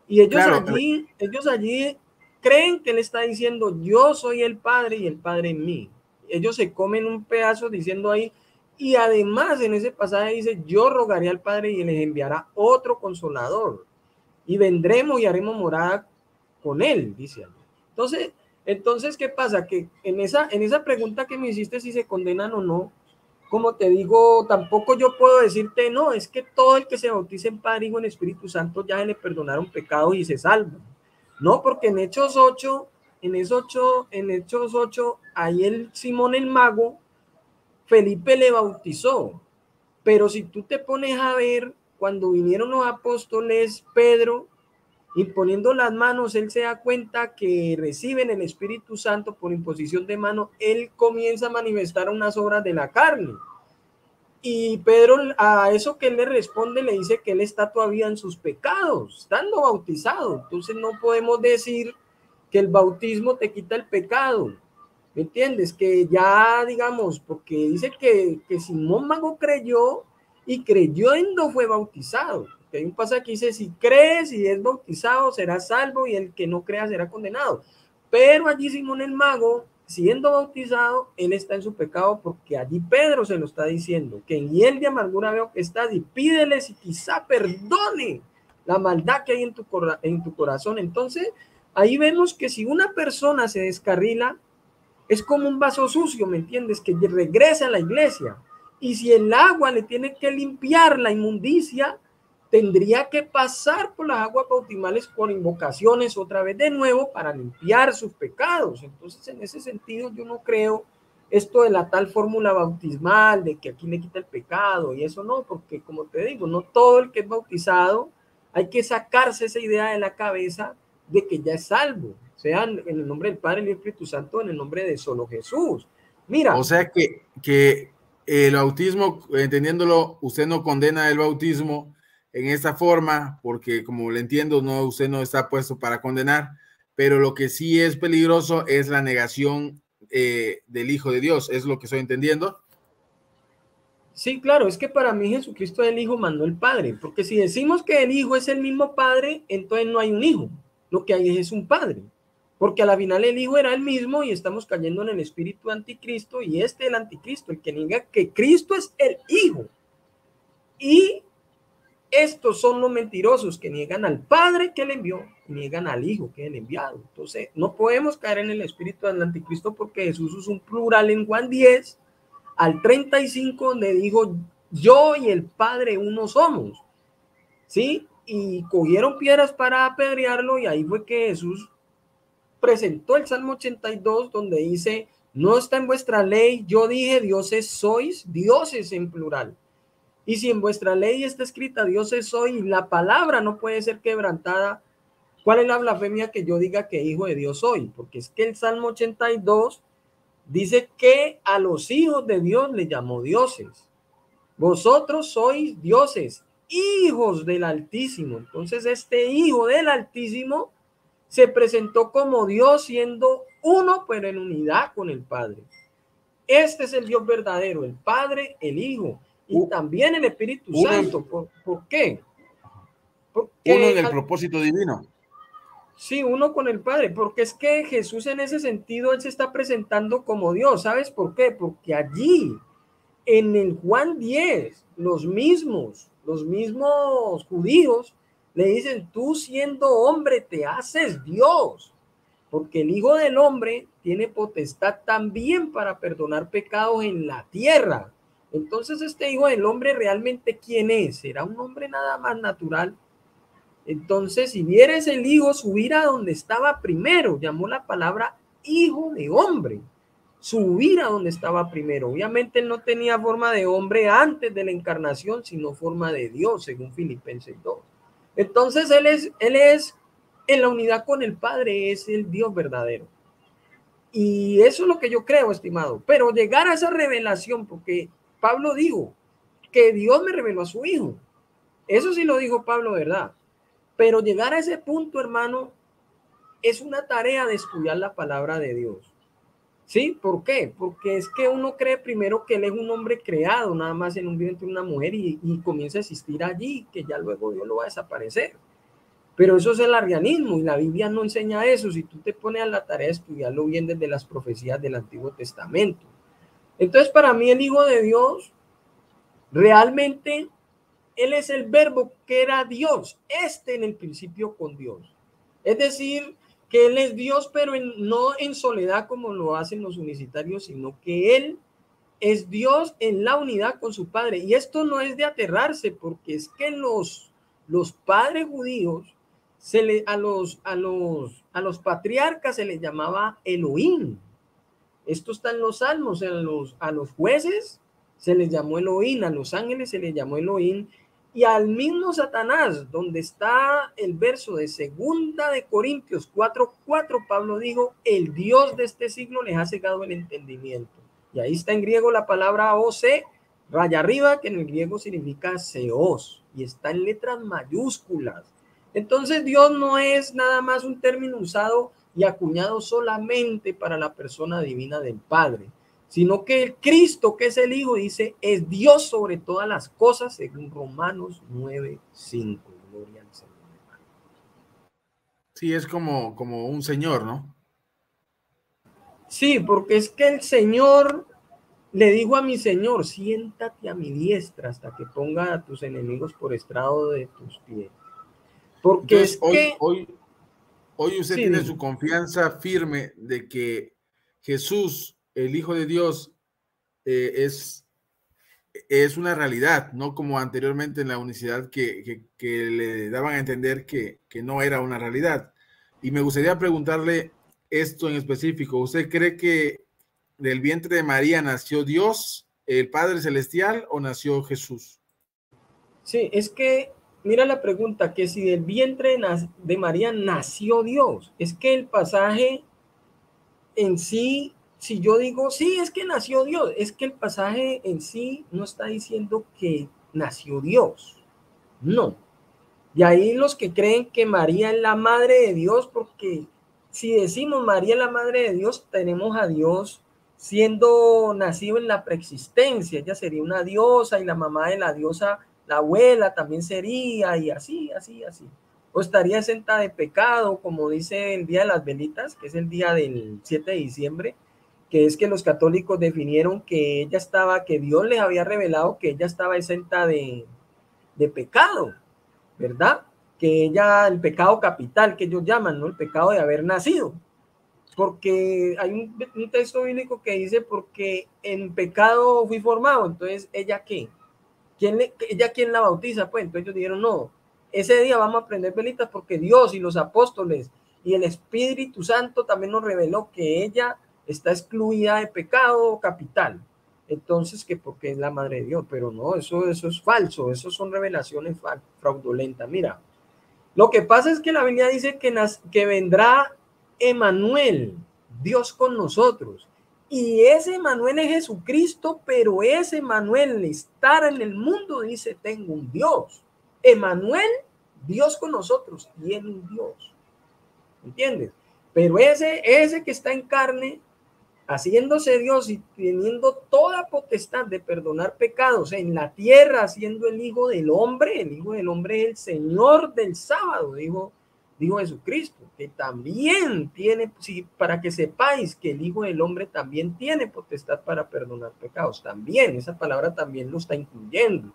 Y ellos allí creen que él está diciendo, yo soy el Padre y el Padre en mí. Ellos se comen un pedazo diciendo ahí, y además en ese pasaje dice, yo rogaré al Padre y les enviará otro consolador. y vendremos y haremos morada con él, dice allí. Entonces, ¿qué pasa? Que en esa pregunta que me hiciste, si se condenan o no, como te digo, tampoco yo puedo decirte, no, es que todo el que se bautice en Padre, Hijo, en Espíritu Santo ya se le perdonaron pecados y se salva. No, porque en Hechos 8, ahí el Simón el Mago, Felipe le bautizó. Pero si tú te pones a ver, cuando vinieron los apóstoles, Pedro, y poniendo las manos, él se da cuenta que reciben el Espíritu Santo por imposición de mano, él comienza a manifestar unas obras de la carne. Y Pedro, a eso que él le responde, le dice que él está todavía en sus pecados, estando bautizado. Entonces no podemos decir que el bautismo te quita el pecado. ¿Me entiendes? Que ya, digamos, porque dice que Simón Mago creyó y creyendo fue bautizado. Que hay un pasaje que dice, si crees y es bautizado, será salvo, y el que no crea será condenado. Pero allí Simón el Mago, siendo bautizado, él está en su pecado, porque allí Pedro se lo está diciendo, que en hiel de amargura veo que estás, y pídele si quizá perdone la maldad que hay en tu corazón. Entonces, ahí vemos que si una persona se descarrila, es como un vaso sucio, ¿me entiendes? Que regresa a la iglesia. Y si el agua le tiene que limpiar la inmundicia, tendría que pasar por las aguas bautismales por invocaciones otra vez de nuevo para limpiar sus pecados. Entonces, en ese sentido, yo no creo esto de la tal fórmula bautismal, de que aquí le quita el pecado y eso no, porque como te digo, no todo el que es bautizado, hay que sacarse esa idea de la cabeza de que ya es salvo, sea en el nombre del Padre y del Espíritu Santo, en el nombre de solo Jesús. Mira. O sea que el bautismo, entendiéndolo, usted no condena el bautismo en esta forma, porque como le entiendo, no, usted no está puesto para condenar, pero lo que sí es peligroso es la negación del Hijo de Dios, es lo que estoy entendiendo. Sí, claro, es que para mí Jesucristo es el Hijo, mandó el Padre, porque si decimos que el Hijo es el mismo Padre, entonces no hay un Hijo, lo que hay es un Padre, porque a la final el Hijo era el mismo y estamos cayendo en el espíritu anticristo, y el anticristo, el que niega que Cristo es el Hijo. Y estos son los mentirosos que niegan al Padre que le envió y niegan al Hijo que es el enviado. Entonces, no podemos caer en el espíritu del anticristo, porque Jesús usó un plural en Juan 10 al 35, donde dijo, yo y el Padre uno somos, ¿sí? Y cogieron piedras para apedrearlo, y ahí fue que Jesús presentó el Salmo 82, donde dice, no está en vuestra ley, yo dije, dioses sois, dioses en plural. Y si en vuestra ley está escrita, dioses soy, la palabra no puede ser quebrantada, ¿cuál es la blasfemia que yo diga que hijo de Dios soy? Porque es que el Salmo 82 dice que a los hijos de Dios le llamó dioses. Vosotros sois dioses, hijos del Altísimo. Entonces este hijo del Altísimo se presentó como Dios, siendo uno, pero en unidad con el Padre. Este es el Dios verdadero, el Padre, el Hijo y también el Espíritu Santo. ¿Por qué? Porque uno en el propósito divino. Sí, uno con el Padre, porque es que Jesús en ese sentido, él se está presentando como Dios. ¿Sabes por qué? Porque allí, en el Juan 10, los mismos judíos le dicen, tú siendo hombre te haces Dios, porque el Hijo del Hombre tiene potestad también para perdonar pecados en la tierra. Entonces, este Hijo del Hombre, ¿realmente quién es? ¿Será un hombre nada más natural? Entonces, si vieres el Hijo subir a donde estaba primero, llamó la palabra Hijo de Hombre, subir a donde estaba primero. Obviamente él no tenía forma de hombre antes de la encarnación, sino forma de Dios, según Filipenses 2. Entonces, él es en la unidad con el Padre, es el Dios verdadero. Y eso es lo que yo creo, estimado. Pero llegar a esa revelación, porque Pablo dijo que Dios me reveló a su Hijo. Eso sí lo dijo Pablo, ¿verdad? Pero llegar a ese punto, hermano, es una tarea de estudiar la palabra de Dios. ¿Sí? ¿Por qué? Porque es que uno cree primero que él es un hombre creado, nada más en un vientre de una mujer, y comienza a existir allí, que ya luego Dios lo va a desaparecer. Pero eso es el arrianismo, y la Biblia no enseña eso. Si tú te pones a la tarea de estudiarlo bien desde las profecías del Antiguo Testamento. Entonces, para mí, el Hijo de Dios realmente Él es el verbo que era Dios, en el principio con Dios. Es decir, que Él es Dios, pero no en soledad como lo hacen los unicitarios, sino que Él es Dios en la unidad con su Padre. Y esto no es de aterrarse, porque es que los padres judíos, a los patriarcas se les llamaba Elohim. Esto está en los salmos. A los jueces se les llamó Elohim, a los ángeles se les llamó Elohim, y al mismo Satanás, donde está el verso de 2 Corintios 4:4, Pablo dijo: el Dios de este siglo les ha cegado el entendimiento. Y ahí está en griego la palabra ose, raya arriba, que en el griego significa seos, y está en letras mayúsculas. Entonces Dios no es nada más un término usado y acuñado solamente para la persona divina del Padre, sino que el Cristo, que es el Hijo, dice, es Dios sobre todas las cosas, según Romanos 9:5. Gloria al Señor. Sí, es como un señor, ¿no? Sí, porque es que el Señor le dijo a mi Señor: siéntate a mi diestra hasta que ponga a tus enemigos por estrado de tus pies. Porque entonces, es hoy usted sí, tiene su confianza firme de que Jesús, el Hijo de Dios, es una realidad, no como anteriormente en la unicidad que le daban a entender que no era una realidad. Y me gustaría preguntarle esto en específico. ¿Usted cree que del vientre de María nació Dios, el Padre Celestial, o nació Jesús? Sí, es que mira la pregunta, que si del vientre de María nació Dios. Es que el pasaje en sí, si yo digo, sí, es que nació Dios, es que el pasaje en sí no está diciendo que nació Dios. No. Y ahí los que creen que María es la madre de Dios, porque si decimos María es la madre de Dios, tenemos a Dios siendo nacido en la preexistencia. Ella sería una diosa, y la mamá de la diosa, la abuela, también sería, y así. O estaría exenta de pecado, como dice el Día de las Velitas, que es el día del 7 de diciembre, que es que los católicos definieron que que Dios les había revelado que ella estaba exenta de pecado, ¿verdad? Que ella, el pecado capital que ellos llaman, ¿no? El pecado de haber nacido. Porque hay un texto bíblico que dice: porque en pecado fui formado. Entonces, ¿ella qué? ¿Ella quién la bautiza? Pues entonces ellos dijeron: no, ese día vamos a prender velitas porque Dios y los apóstoles y el Espíritu Santo también nos reveló que ella está excluida de pecado capital. Entonces, que porque es la madre de Dios. Pero no, eso es falso, eso son revelaciones fraudulentas. Mira, lo que pasa es que la Biblia dice que vendrá Emmanuel, Dios con nosotros. Y ese Emmanuel es Jesucristo, pero ese Emmanuel, estar en el mundo, dice: tengo un Dios. Emmanuel, Dios con nosotros, tiene un Dios. ¿Entiendes? Pero ese que está en carne, haciéndose Dios y teniendo toda potestad de perdonar pecados en la tierra, siendo el Hijo del Hombre es el Señor del sábado, dijo Jesucristo, que también tiene, para que sepáis que el Hijo del Hombre también tiene potestad para perdonar pecados. También, esa palabra también lo está incluyendo,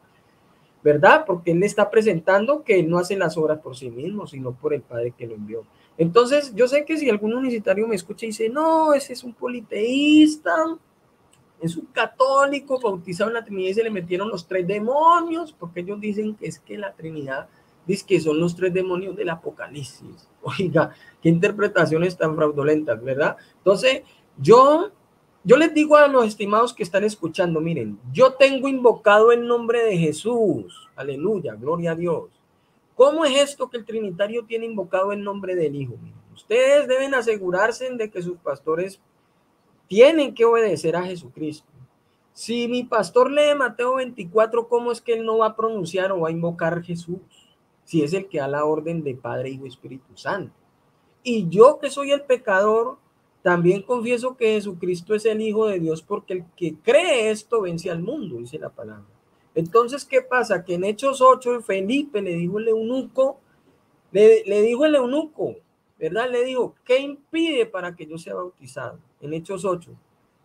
¿verdad? Porque él le está presentando que él no hace las obras por sí mismo, sino por el Padre que lo envió. Entonces, yo sé que si algún unicitario me escucha y dice: no, ese es un politeísta, es un católico bautizado en la Trinidad y se le metieron los 3 demonios, porque ellos dicen que es que la Trinidad dice que son los 3 demonios del Apocalipsis. Oiga, qué interpretaciones tan fraudulentas, ¿verdad? Entonces, yo les digo a los estimados que están escuchando: miren, yo tengo invocado el nombre de Jesús. Aleluya, gloria a Dios. ¿Cómo es esto que el trinitario tiene invocado el nombre del Hijo? Miren, ustedes deben asegurarse de que sus pastores tienen que obedecer a Jesucristo. Si mi pastor lee Mateo 24, ¿cómo es que él no va a pronunciar o va a invocar a Jesús? Si es el que da la orden de Padre, Hijo y Espíritu Santo. Y yo, que soy el pecador, también confieso que Jesucristo es el Hijo de Dios, porque el que cree esto vence al mundo, dice la palabra. Entonces, ¿qué pasa? Que en Hechos 8, Felipe le dijo el eunuco, ¿verdad? Le dijo: ¿qué impide para que yo sea bautizado? En Hechos 8.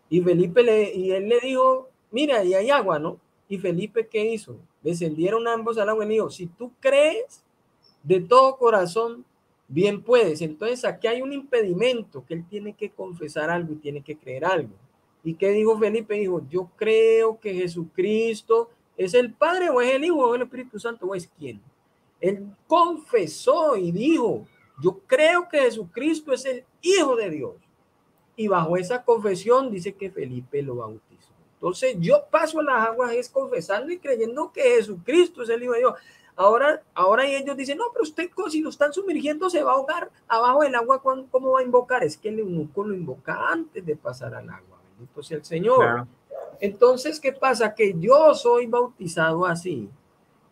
Y él le dijo: mira, y hay agua, ¿no? Y Felipe, ¿qué hizo? descendieron ambos al agua y le dijo, si tú crees de todo corazón, bien puedes. Entonces aquí hay un impedimento, que él tiene que confesar algo y tiene que creer algo. ¿Y qué dijo Felipe? Dijo, yo creo que Jesucristo es el Padre, o es el Hijo, o el Espíritu Santo, o es quién. Él confesó y dijo, yo creo que Jesucristo es el Hijo de Dios. Y bajo esa confesión dice que Felipe lo bautizó. Entonces yo paso a las aguas es confesando y creyendo que Jesucristo es el Hijo de Dios. Ahora ellos dicen, no, pero usted si lo están sumergiendo se va a ahogar abajo del agua, ¿cómo va a invocar? Es que el eunuco lo invoca antes de pasar al agua. Bendito sea el Señor. Claro. Entonces, ¿qué pasa? Que yo soy bautizado así.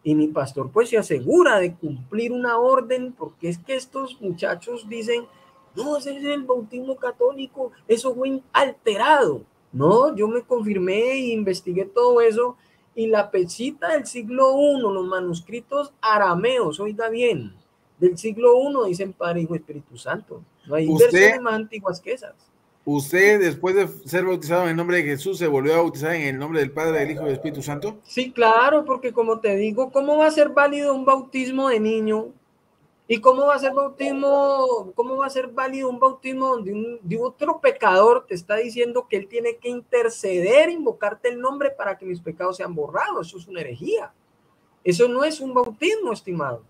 Y mi pastor pues se asegura de cumplir una orden, porque es que estos muchachos dicen, no, ese es el bautismo católico, eso fue alterado. No, yo me confirmé e investigué todo eso, y la pechita del siglo I, los manuscritos arameos, oiga bien, del siglo I dicen Padre, Hijo, Espíritu Santo. No hay versiones más antiguas que esas. ¿Usted, después de ser bautizado en el nombre de Jesús, se volvió a bautizar en el nombre del Padre, del Hijo y del Espíritu Santo? Sí, claro, porque como te digo, ¿cómo va a ser válido un bautismo de niño? ¿Y cómo va a ser válido un bautismo donde de otro pecador te está diciendo que él tiene que interceder, invocarte el nombre para que mis pecados sean borrados? Eso es una herejía. Eso no es un bautismo, estimado.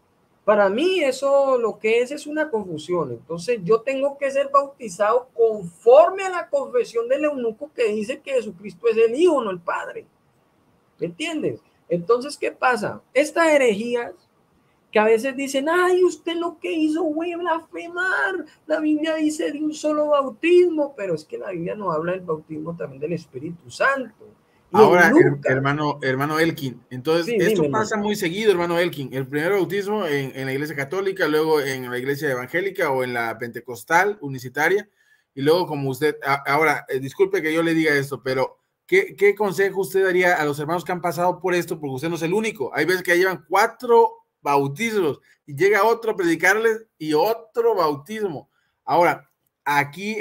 Para mí eso lo que es una confusión. Entonces yo tengo que ser bautizado conforme a la confesión del eunuco que dice que Jesucristo es el Hijo, no el Padre. ¿Me entiendes? Entonces, ¿qué pasa? Estas herejías que a veces dicen, ay, usted lo que hizo fue blasfemar. La Biblia dice de un solo bautismo, pero es que la Biblia nos habla del bautismo también del Espíritu Santo. Y ahora, hermano Elkin, entonces sí, esto pasa muy seguido, hermano Elkin. El primer bautismo en la iglesia católica, luego en la iglesia evangélica o en la pentecostal unicitaria, y luego como usted, ahora, disculpe que yo le diga esto, pero ¿qué consejo usted daría a los hermanos que han pasado por esto? Porque usted no es el único. Hay veces que llevan 4 bautismos y llega otro a predicarles y otro bautismo. Ahora, aquí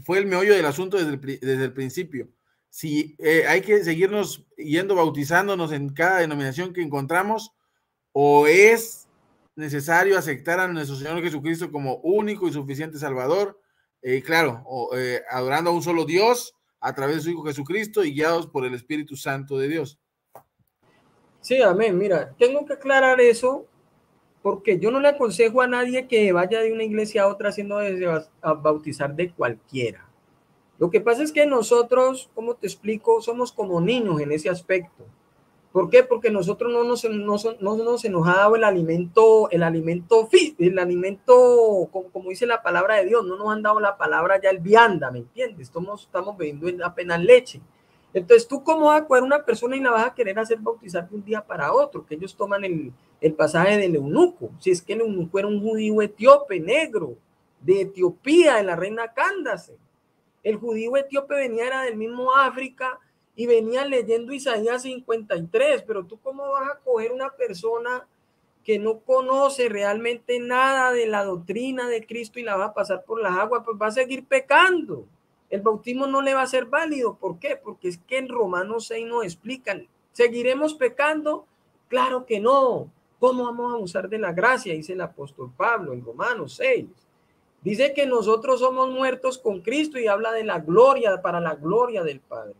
fue el meollo del asunto desde el principio. Si hay que seguirnos yendo bautizándonos en cada denominación que encontramos, o es necesario aceptar a nuestro Señor Jesucristo como único y suficiente Salvador, claro, adorando a un solo Dios a través de su Hijo Jesucristo y guiados por el Espíritu Santo de Dios. Sí, amén. Mira, tengo que aclarar eso, porque yo no le aconsejo a nadie que vaya de una iglesia a otra haciendo a bautizar de cualquiera. Lo que pasa es que nosotros, como te explico, somos como niños en ese aspecto. ¿Por qué? Porque nosotros no nos ha dado el alimento, como dice la palabra de Dios, no nos han dado la palabra ya el vianda, ¿me entiendes? Estamos bebiendo apenas leche. Entonces, ¿tú cómo vas a coger una persona y la vas a querer hacer bautizar de un día para otro? Que ellos toman el pasaje del eunuco. Si es que el eunuco era un judío etíope, negro, de Etiopía, de la reina Cándace. El judío etíope era del mismo África y venía leyendo Isaías 53, pero tú cómo vas a coger una persona que no conoce realmente nada de la doctrina de Cristo y la va a pasar por las aguas, pues va a seguir pecando. El bautismo no le va a ser válido. ¿Por qué? Porque es que en Romanos 6 nos explican, ¿seguiremos pecando? Claro que no. ¿Cómo vamos a abusar de la gracia? Dice el apóstol Pablo en Romanos 6. Dice que nosotros somos muertos con Cristo y habla de la gloria, para la gloria del Padre.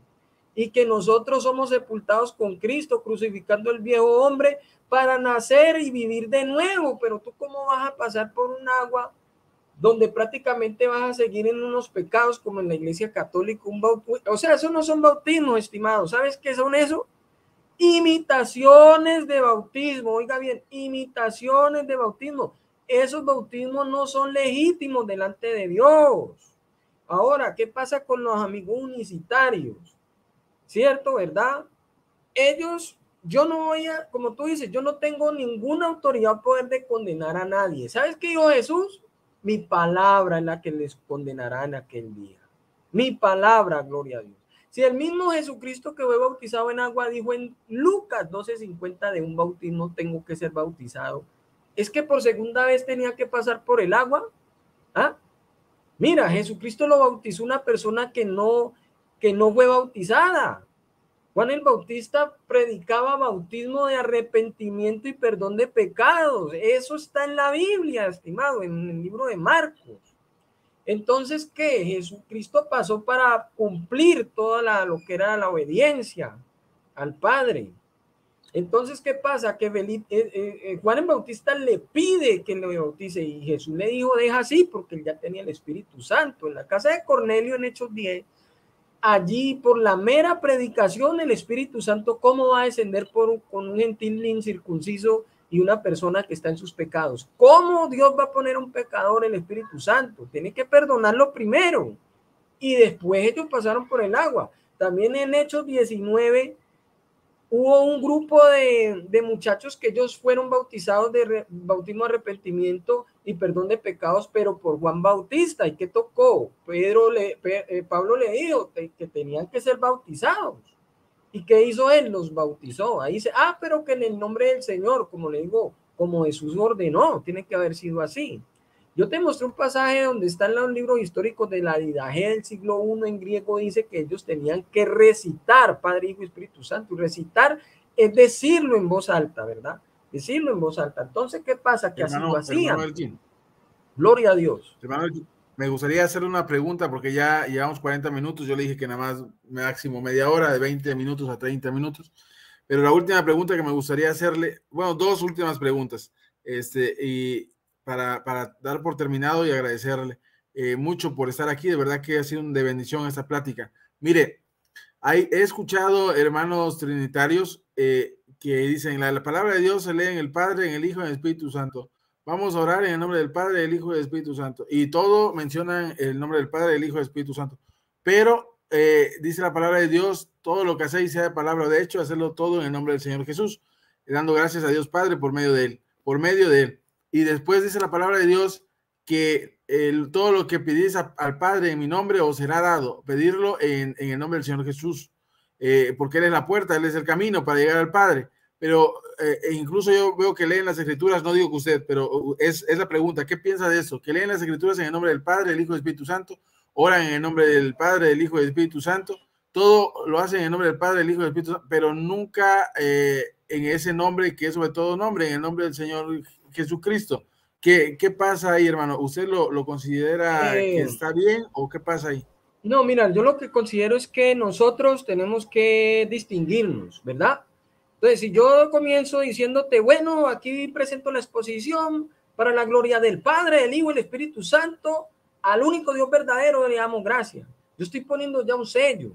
Y que nosotros somos sepultados con Cristo, crucificando el viejo hombre para nacer y vivir de nuevo. Pero tú cómo vas a pasar por un agua donde prácticamente vas a seguir en unos pecados como en la iglesia católica, o sea, eso no son bautismos, estimados. ¿Sabes qué son eso? Imitaciones de bautismo. Oiga bien, imitaciones de bautismo. Esos bautismos no son legítimos delante de Dios. Ahora, ¿qué pasa con los amigos unicitarios? ¿Cierto, verdad? Ellos, yo no voy a, como tú dices, yo no tengo ninguna autoridad o poder de condenar a nadie. ¿Sabes qué dijo Jesús? Mi palabra es la que les condenará en aquel día. Mi palabra, gloria a Dios. Si el mismo Jesucristo que fue bautizado en agua dijo en Lucas 12:50 de un bautismo tengo que ser bautizado, es que por segunda vez tenía que pasar por el agua. ¿Ah? Mira, Jesucristo lo bautizó una persona que no fue bautizada. Juan el Bautista predicaba bautismo de arrepentimiento y perdón de pecados. Eso está en la Biblia, estimado, en el libro de Marcos. Entonces, ¿qué? Jesucristo pasó para cumplir toda lo que era la obediencia al Padre. Entonces, ¿qué pasa? Que Juan el Bautista le pide que le bautice y Jesús le dijo, deja así, porque él ya tenía el Espíritu Santo. En la casa de Cornelio, en Hechos 10, allí por la mera predicación, el Espíritu Santo, ¿cómo va a descender con un gentil incircunciso y una persona que está en sus pecados? ¿Cómo Dios va a poner a un pecador el Espíritu Santo? Tiene que perdonarlo primero y después ellos pasaron por el agua. También en Hechos 19 hubo un grupo de muchachos que ellos fueron bautizados de bautismo de arrepentimiento y perdón de pecados, pero por Juan Bautista. ¿Y qué tocó? Pablo le dijo que tenían que ser bautizados. ¿Y qué hizo él? Los bautizó. Ahí dice, pero que en el nombre del Señor, como le digo, como Jesús ordenó, tiene que haber sido así. Yo te mostré un pasaje donde están los libros históricos de la Didache del siglo I en griego, dice que ellos tenían que recitar Padre, Hijo y Espíritu Santo. Y recitar es decirlo en voz alta, ¿verdad? Decirlo en voz alta. Entonces, ¿qué pasa? Que así lo hacían. Gloria a Dios. Hermano, me gustaría hacer una pregunta porque ya llevamos 40 minutos. Yo le dije que nada más máximo media hora, de 20 minutos a 30 minutos. Pero la última pregunta que me gustaría hacerle, bueno, dos últimas preguntas. Y para dar por terminado y agradecerle mucho por estar aquí. De verdad que ha sido de bendición esta plática. Mire, he escuchado hermanos trinitarios que dicen la palabra de Dios se lee en el Padre, en el Hijo y en el Espíritu Santo. Vamos a orar en el nombre del Padre, del Hijo y del Espíritu Santo. Y todo mencionan el nombre del Padre, del Hijo y del Espíritu Santo. Pero dice la palabra de Dios, todo lo que hacéis sea de palabra de hecho, hacerlo todo en el nombre del Señor Jesús, dando gracias a Dios Padre por medio de él. Y después dice la palabra de Dios que todo lo que pedís al Padre en mi nombre os será dado. Pedirlo en el nombre del Señor Jesús, porque Él es la puerta, Él es el camino para llegar al Padre. Pero incluso yo veo que leen las Escrituras, no digo que usted, pero es la pregunta, ¿qué piensa de eso? Que leen las Escrituras en el nombre del Padre, del Hijo y del Espíritu Santo, oran en el nombre del Padre, del Hijo y del Espíritu Santo, todo lo hacen en el nombre del Padre, del Hijo y del Espíritu Santo, pero nunca en ese nombre que es sobre todo nombre, en el nombre del Señor Jesucristo. ¿Qué pasa ahí, hermano? ¿Usted lo considera que está bien o qué pasa ahí? No, mira, yo lo que considero es que nosotros tenemos que distinguirnos, ¿verdad? Entonces, si yo comienzo diciéndote, bueno, aquí presento la exposición para la gloria del Padre, del Hijo y del Espíritu Santo, al único Dios verdadero le damos gracias. Yo estoy poniendo ya un sello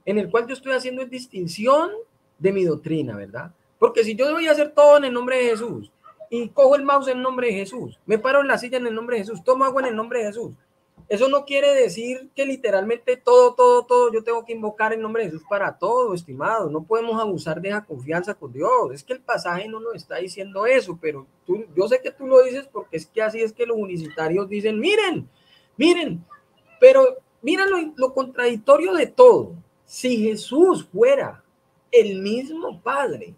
en el cual yo estoy haciendo distinción de mi doctrina, ¿verdad? Porque si yo voy a hacer todo en el nombre de Jesús y cojo el mouse en el nombre de Jesús, me paro en la silla en el nombre de Jesús, tomo agua en el nombre de Jesús, eso no quiere decir que literalmente todo yo tengo que invocar el nombre de Jesús para todo, estimado. No podemos abusar de esa confianza con Dios. Es que el pasaje no nos está diciendo eso, pero yo sé que tú lo dices porque es que así es que los unicitarios dicen, miren, pero mira lo contradictorio de todo. Si Jesús fuera el mismo Padre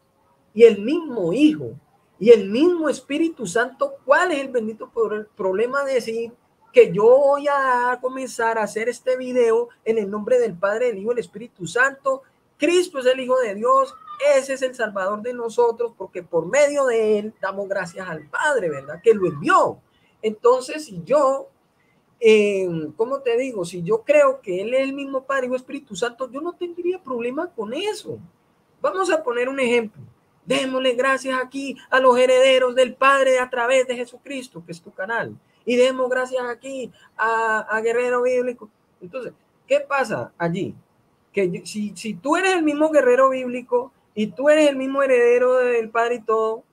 y el mismo Hijo y el mismo Espíritu Santo, ¿cuál es el bendito problema de decir que yo voy a comenzar a hacer este video en el nombre del Padre, del Hijo y del Espíritu Santo? Cristo es el Hijo de Dios, ese es el Salvador de nosotros, porque por medio de él damos gracias al Padre, ¿verdad? Que lo envió. Entonces, si yo, ¿cómo te digo? Si yo creo que él es el mismo Padre, Hijo y Espíritu Santo, yo no tendría problema con eso. Vamos a poner un ejemplo. Démosle gracias aquí a los herederos del Padre a través de Jesucristo, que es tu canal. Y demos gracias aquí a Guerrero Bíblico. Entonces, ¿qué pasa allí? Que si tú eres el mismo guerrero bíblico y tú eres el mismo heredero del Padre y todo,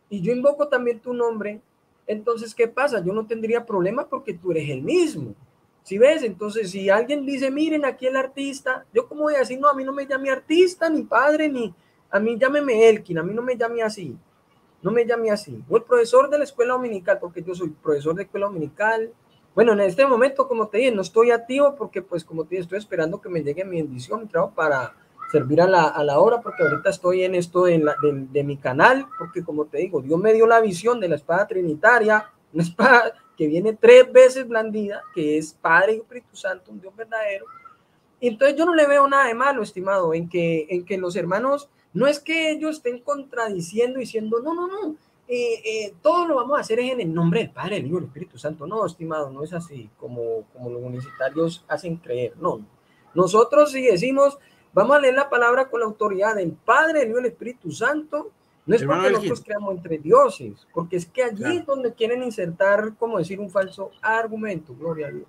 y yo invoco también tu nombre, entonces, ¿qué pasa? Yo no tendría problema porque tú eres el mismo. ¿Sí ves? Entonces, si alguien dice, miren, aquí el artista, yo como voy a decir, no, a mí no me llame artista, ni padre, ni a mí llámeme Elkin, a mí no me llame así. No me llame así. O el profesor de la escuela dominical, porque yo soy profesor de escuela dominical. Bueno, en este momento, como te dije, no estoy activo porque, pues, como te dije, estoy esperando que me llegue mi bendición, mi trabajo para servir a la obra, porque ahorita estoy en esto de mi canal, porque, como te digo, Dios me dio la visión de la espada trinitaria, una espada que viene 3 veces blandida, que es Padre y Espíritu Santo, un Dios verdadero. Entonces yo no le veo nada de malo, estimado, en que los hermanos, no es que ellos estén contradiciendo, diciendo, no, no, no, todo lo vamos a hacer en el nombre del Padre, del Hijo y del Espíritu Santo. No, estimado, no es así como los universitarios hacen creer. No, nosotros si decimos, vamos a leer la palabra con la autoridad del Padre, del Hijo y del Espíritu Santo, no es Hermano porque Elkin, nosotros creamos entre dioses, porque es que allí claro. es donde quieren insertar, como decir, un falso argumento. Gloria a Dios.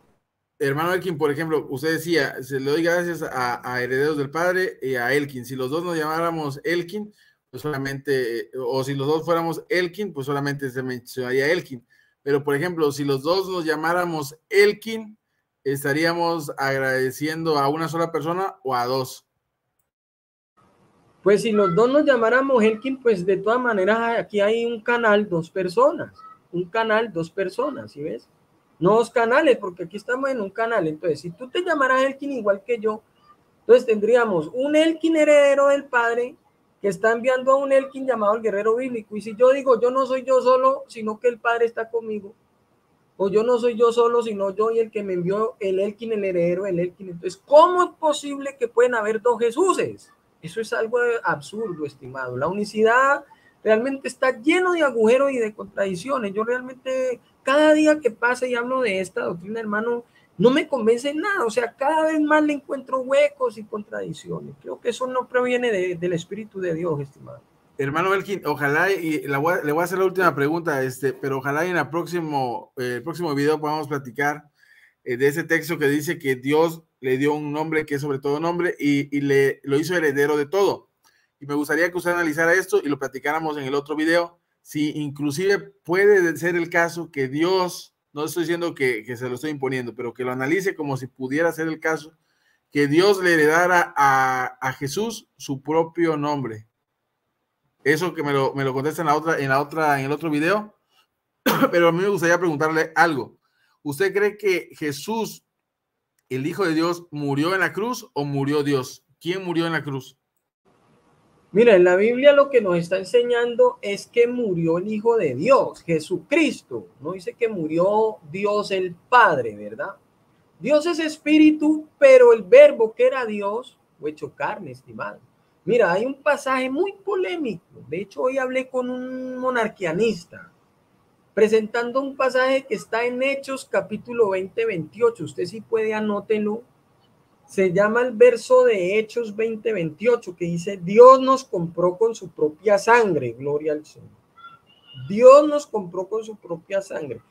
Hermano Elkin, por ejemplo, usted decía, se le doy gracias a Herederos del Padre y a Elkin. Si los dos nos llamáramos Elkin, pues solamente, o si los dos fuéramos Elkin, pues solamente se mencionaría Elkin. Pero, por ejemplo, si los dos nos llamáramos Elkin, ¿estaríamos agradeciendo a una sola persona o a dos? Pues si los dos nos llamáramos Elkin, pues de todas maneras aquí hay un canal, dos personas. Un canal, dos personas, ¿sí ves? No dos canales, porque aquí estamos en un canal. Entonces, si tú te llamaras Elkin igual que yo, entonces tendríamos un Elkin heredero del Padre que está enviando a un Elkin llamado el guerrero bíblico. Y si yo digo, yo no soy yo solo, sino que el Padre está conmigo, o yo no soy yo solo, sino yo y el que me envió, el Elkin, el heredero, el Elkin. Entonces, ¿cómo es posible que pueden haber dos Jesuses? Eso es algo absurdo, estimado. La unicidad realmente está lleno de agujeros y de contradicciones. Yo realmente, cada día que pasa y hablo de esta doctrina, hermano, no me convence nada. O sea, cada vez más le encuentro huecos y contradicciones. Creo que eso no proviene del Espíritu de Dios, estimado. Hermano Belkin, ojalá y le voy a hacer la última pregunta, pero ojalá y en el próximo video podamos platicar de ese texto que dice que Dios le dio un nombre que es sobre todo nombre y lo hizo heredero de todo. Y me gustaría que usted analizara esto y lo platicáramos en el otro video. Si inclusive puede ser el caso que Dios, no estoy diciendo que se lo estoy imponiendo, pero que lo analice como si pudiera ser el caso, que Dios le heredara a Jesús su propio nombre. Eso que me lo contesta en el otro video, pero a mí me gustaría preguntarle algo. ¿Usted cree que Jesús, el Hijo de Dios, murió en la cruz o murió Dios? ¿Quién murió en la cruz? Mira, en la Biblia lo que nos está enseñando es que murió el Hijo de Dios, Jesucristo. No dice que murió Dios el Padre, ¿verdad? Dios es espíritu, pero el verbo que era Dios fue hecho carne, estimado. Mira, hay un pasaje muy polémico. De hecho, hoy hablé con un monarquianista presentando un pasaje que está en Hechos capítulo 20-28. Usted sí puede, anótelo. Se llama el verso de Hechos 20-28 que dice, Dios nos compró con su propia sangre, gloria al Señor. Dios nos compró con su propia sangre.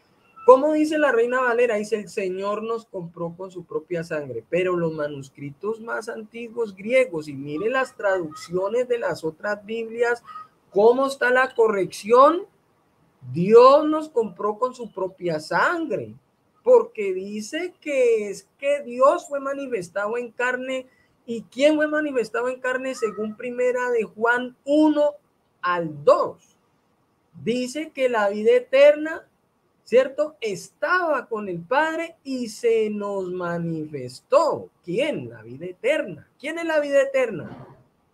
¿Cómo dice la Reina Valera? Dice, el Señor nos compró con su propia sangre, pero los manuscritos más antiguos griegos, y mire las traducciones de las otras Biblias, ¿cómo está la corrección? Dios nos compró con su propia sangre, porque dice que es que Dios fue manifestado en carne. ¿Y quién fue manifestado en carne? Según primera de Juan 1-2. Dice que la vida eterna, ¿cierto? Estaba con el Padre y se nos manifestó. ¿Quién? La vida eterna. ¿Quién es la vida eterna?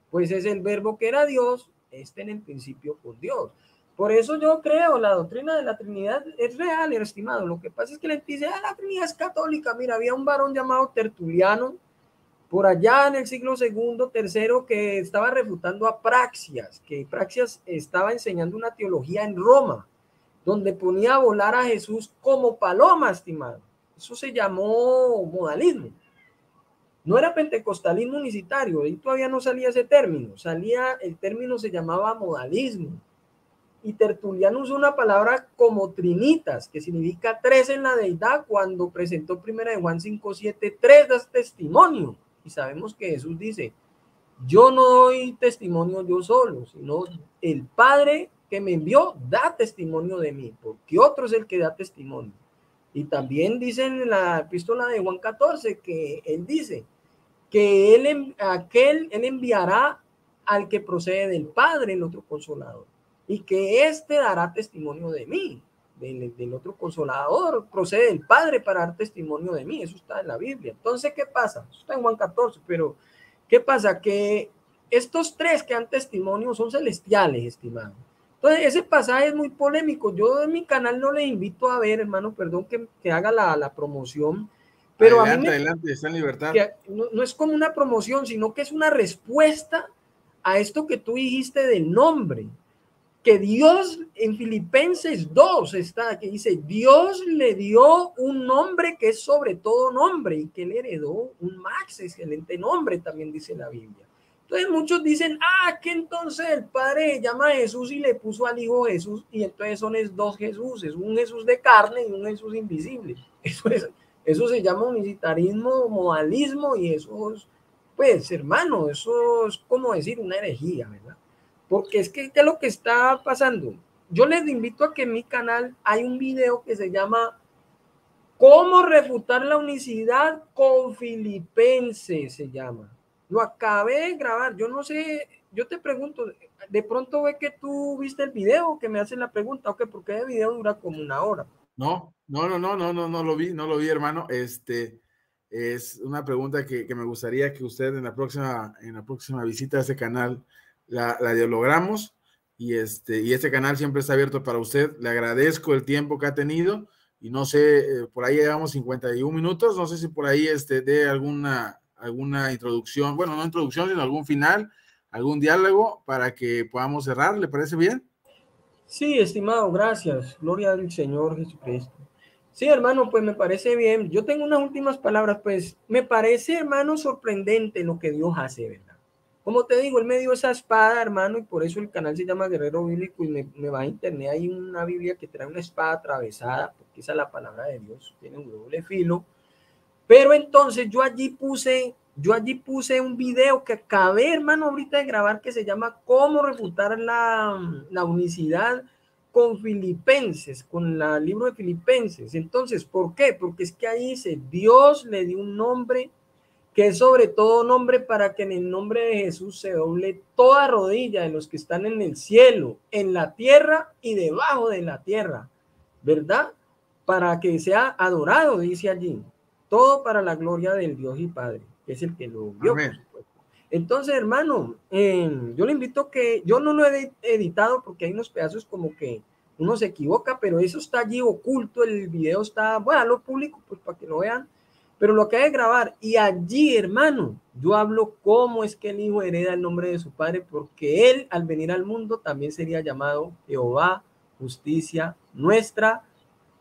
Pues es el verbo que era Dios, en el principio con Dios. Por eso yo creo, la doctrina de la Trinidad es real, estimado. Lo que pasa es que le dice, la Trinidad es católica. Mira, había un varón llamado Tertuliano, por allá en el siglo segundo, tercero, que estaba refutando a Praxias, que Praxias estaba enseñando una teología en Roma, donde ponía a volar a Jesús como paloma, estimado. Eso se llamó modalismo. No era pentecostalismo unicitario, ahí todavía no salía ese término, el término se llamaba modalismo. Y Tertuliano usó una palabra como trinitas, que significa tres en la deidad, cuando presentó primera de Juan 5:7, tres das testimonio. Y sabemos que Jesús dice, yo no doy testimonio yo solo, sino el Padre que me envió da testimonio de mí, porque otro es el que da testimonio. Y también dice en la epístola de Juan 14 que él dice que él enviará al que procede del Padre, el otro consolador, y que éste dará testimonio de mí. Del otro consolador procede del Padre para dar testimonio de mí. Eso está en la Biblia. Entonces, ¿qué pasa? Eso está en Juan 14, pero ¿qué pasa? Que estos tres que dan testimonio son celestiales, estimado. Entonces, ese pasaje es muy polémico. Yo en mi canal no les invito a ver, hermano, perdón que haga la promoción, Pero adelante, a mí adelante, está en libertad. que no es como una promoción, sino que es una respuesta a esto que tú dijiste del nombre. Que Dios en Filipenses 2 está, que dice, Dios le dio un nombre que es sobre todo nombre y que le heredó un más excelente nombre, también dice la Biblia. Entonces muchos dicen, que entonces el Padre llama a Jesús y le puso al Hijo Jesús, y entonces son dos Jesuses, un Jesús de carne y un Jesús invisible. Eso se llama unicitarismo, modalismo, y eso es, pues hermano, eso es como decir una herejía, ¿verdad? Porque es que, ¿qué es lo que está pasando? Yo les invito a que en mi canal hay un video que se llama ¿Cómo refutar la unicidad con Filipenses? Se llama. Lo acabé de grabar. Yo no sé, yo te pregunto, de pronto ve que tú viste el video, que me hacen la pregunta, ok, porque el video dura como 1 hora. No lo vi, hermano. Es una pregunta que me gustaría que usted en la próxima visita a ese canal la dialogamos, y este canal siempre está abierto para usted. Le agradezco el tiempo que ha tenido, y no sé, por ahí llevamos 51 minutos, no sé si por ahí dé alguna introducción, bueno, no introducción, sino algún final, algún diálogo para que podamos cerrar. ¿Le parece bien? Sí, estimado, gracias. Gloria al Señor Jesucristo. Sí, hermano, pues me parece bien. Yo tengo unas últimas palabras, pues me parece, hermano, sorprendente lo que Dios hace, ¿verdad? Como te digo, Él me dio esa espada, hermano, y por eso el canal se llama Guerrero Bíblico, y me va a internet, hay una Biblia que trae una espada atravesada, porque esa es la palabra de Dios, tiene un doble filo. Pero entonces yo allí puse un video que acabé, hermano, ahorita de grabar, que se llama ¿Cómo refutar la unicidad con Filipenses, con el libro de Filipenses? Entonces, ¿por qué? Porque es que ahí dice, Dios le dio un nombre que es sobre todo nombre, para que en el nombre de Jesús se doble toda rodilla de los que están en el cielo, en la tierra y debajo de la tierra, ¿verdad? Para que sea adorado, dice allí, todo para la gloria del Dios y Padre, que es el que lo vio, por supuesto. Entonces, hermano, yo le invito a que, yo no lo he editado porque hay unos pedazos como que uno se equivoca, pero eso está allí oculto, el video está, bueno, lo público, pues para que lo vean, pero lo acabé de grabar, y allí, hermano, yo hablo cómo es que el Hijo hereda el nombre de su Padre, porque Él, al venir al mundo, también sería llamado Jehová, justicia nuestra,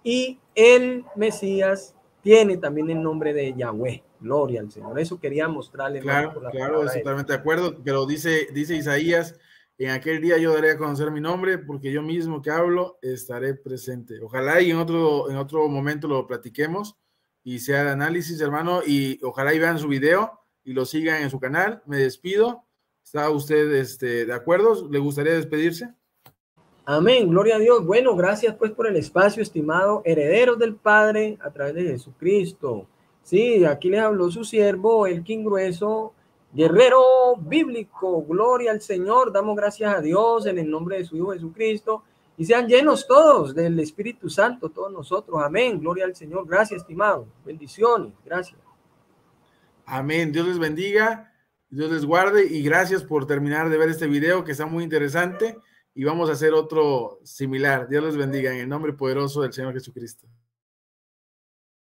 y el Mesías tiene también el nombre de Yahweh. Gloria al Señor. Eso quería mostrarle. Claro, claro, totalmente de acuerdo, pero dice Isaías, en aquel día yo daré a conocer mi nombre, porque yo mismo que hablo estaré presente. Ojalá y en otro momento lo platiquemos y sea el análisis, hermano, y ojalá y vean su video y lo sigan en su canal. Me despido. ¿Está usted de acuerdo? ¿Le gustaría despedirse? Amén, gloria a Dios. Bueno, gracias pues por el espacio, estimado, herederos del Padre a través de Jesucristo. Sí, aquí les habló su siervo, Elkin Grueso, guerrero bíblico. Gloria al Señor, damos gracias a Dios en el nombre de su Hijo Jesucristo, y sean llenos todos del Espíritu Santo, todos nosotros. Amén, gloria al Señor. Gracias, estimado. Bendiciones, gracias. Amén, Dios les bendiga, Dios les guarde, y gracias por terminar de ver este video que está muy interesante, y vamos a hacer otro similar. Dios les bendiga en el nombre poderoso del Señor Jesucristo.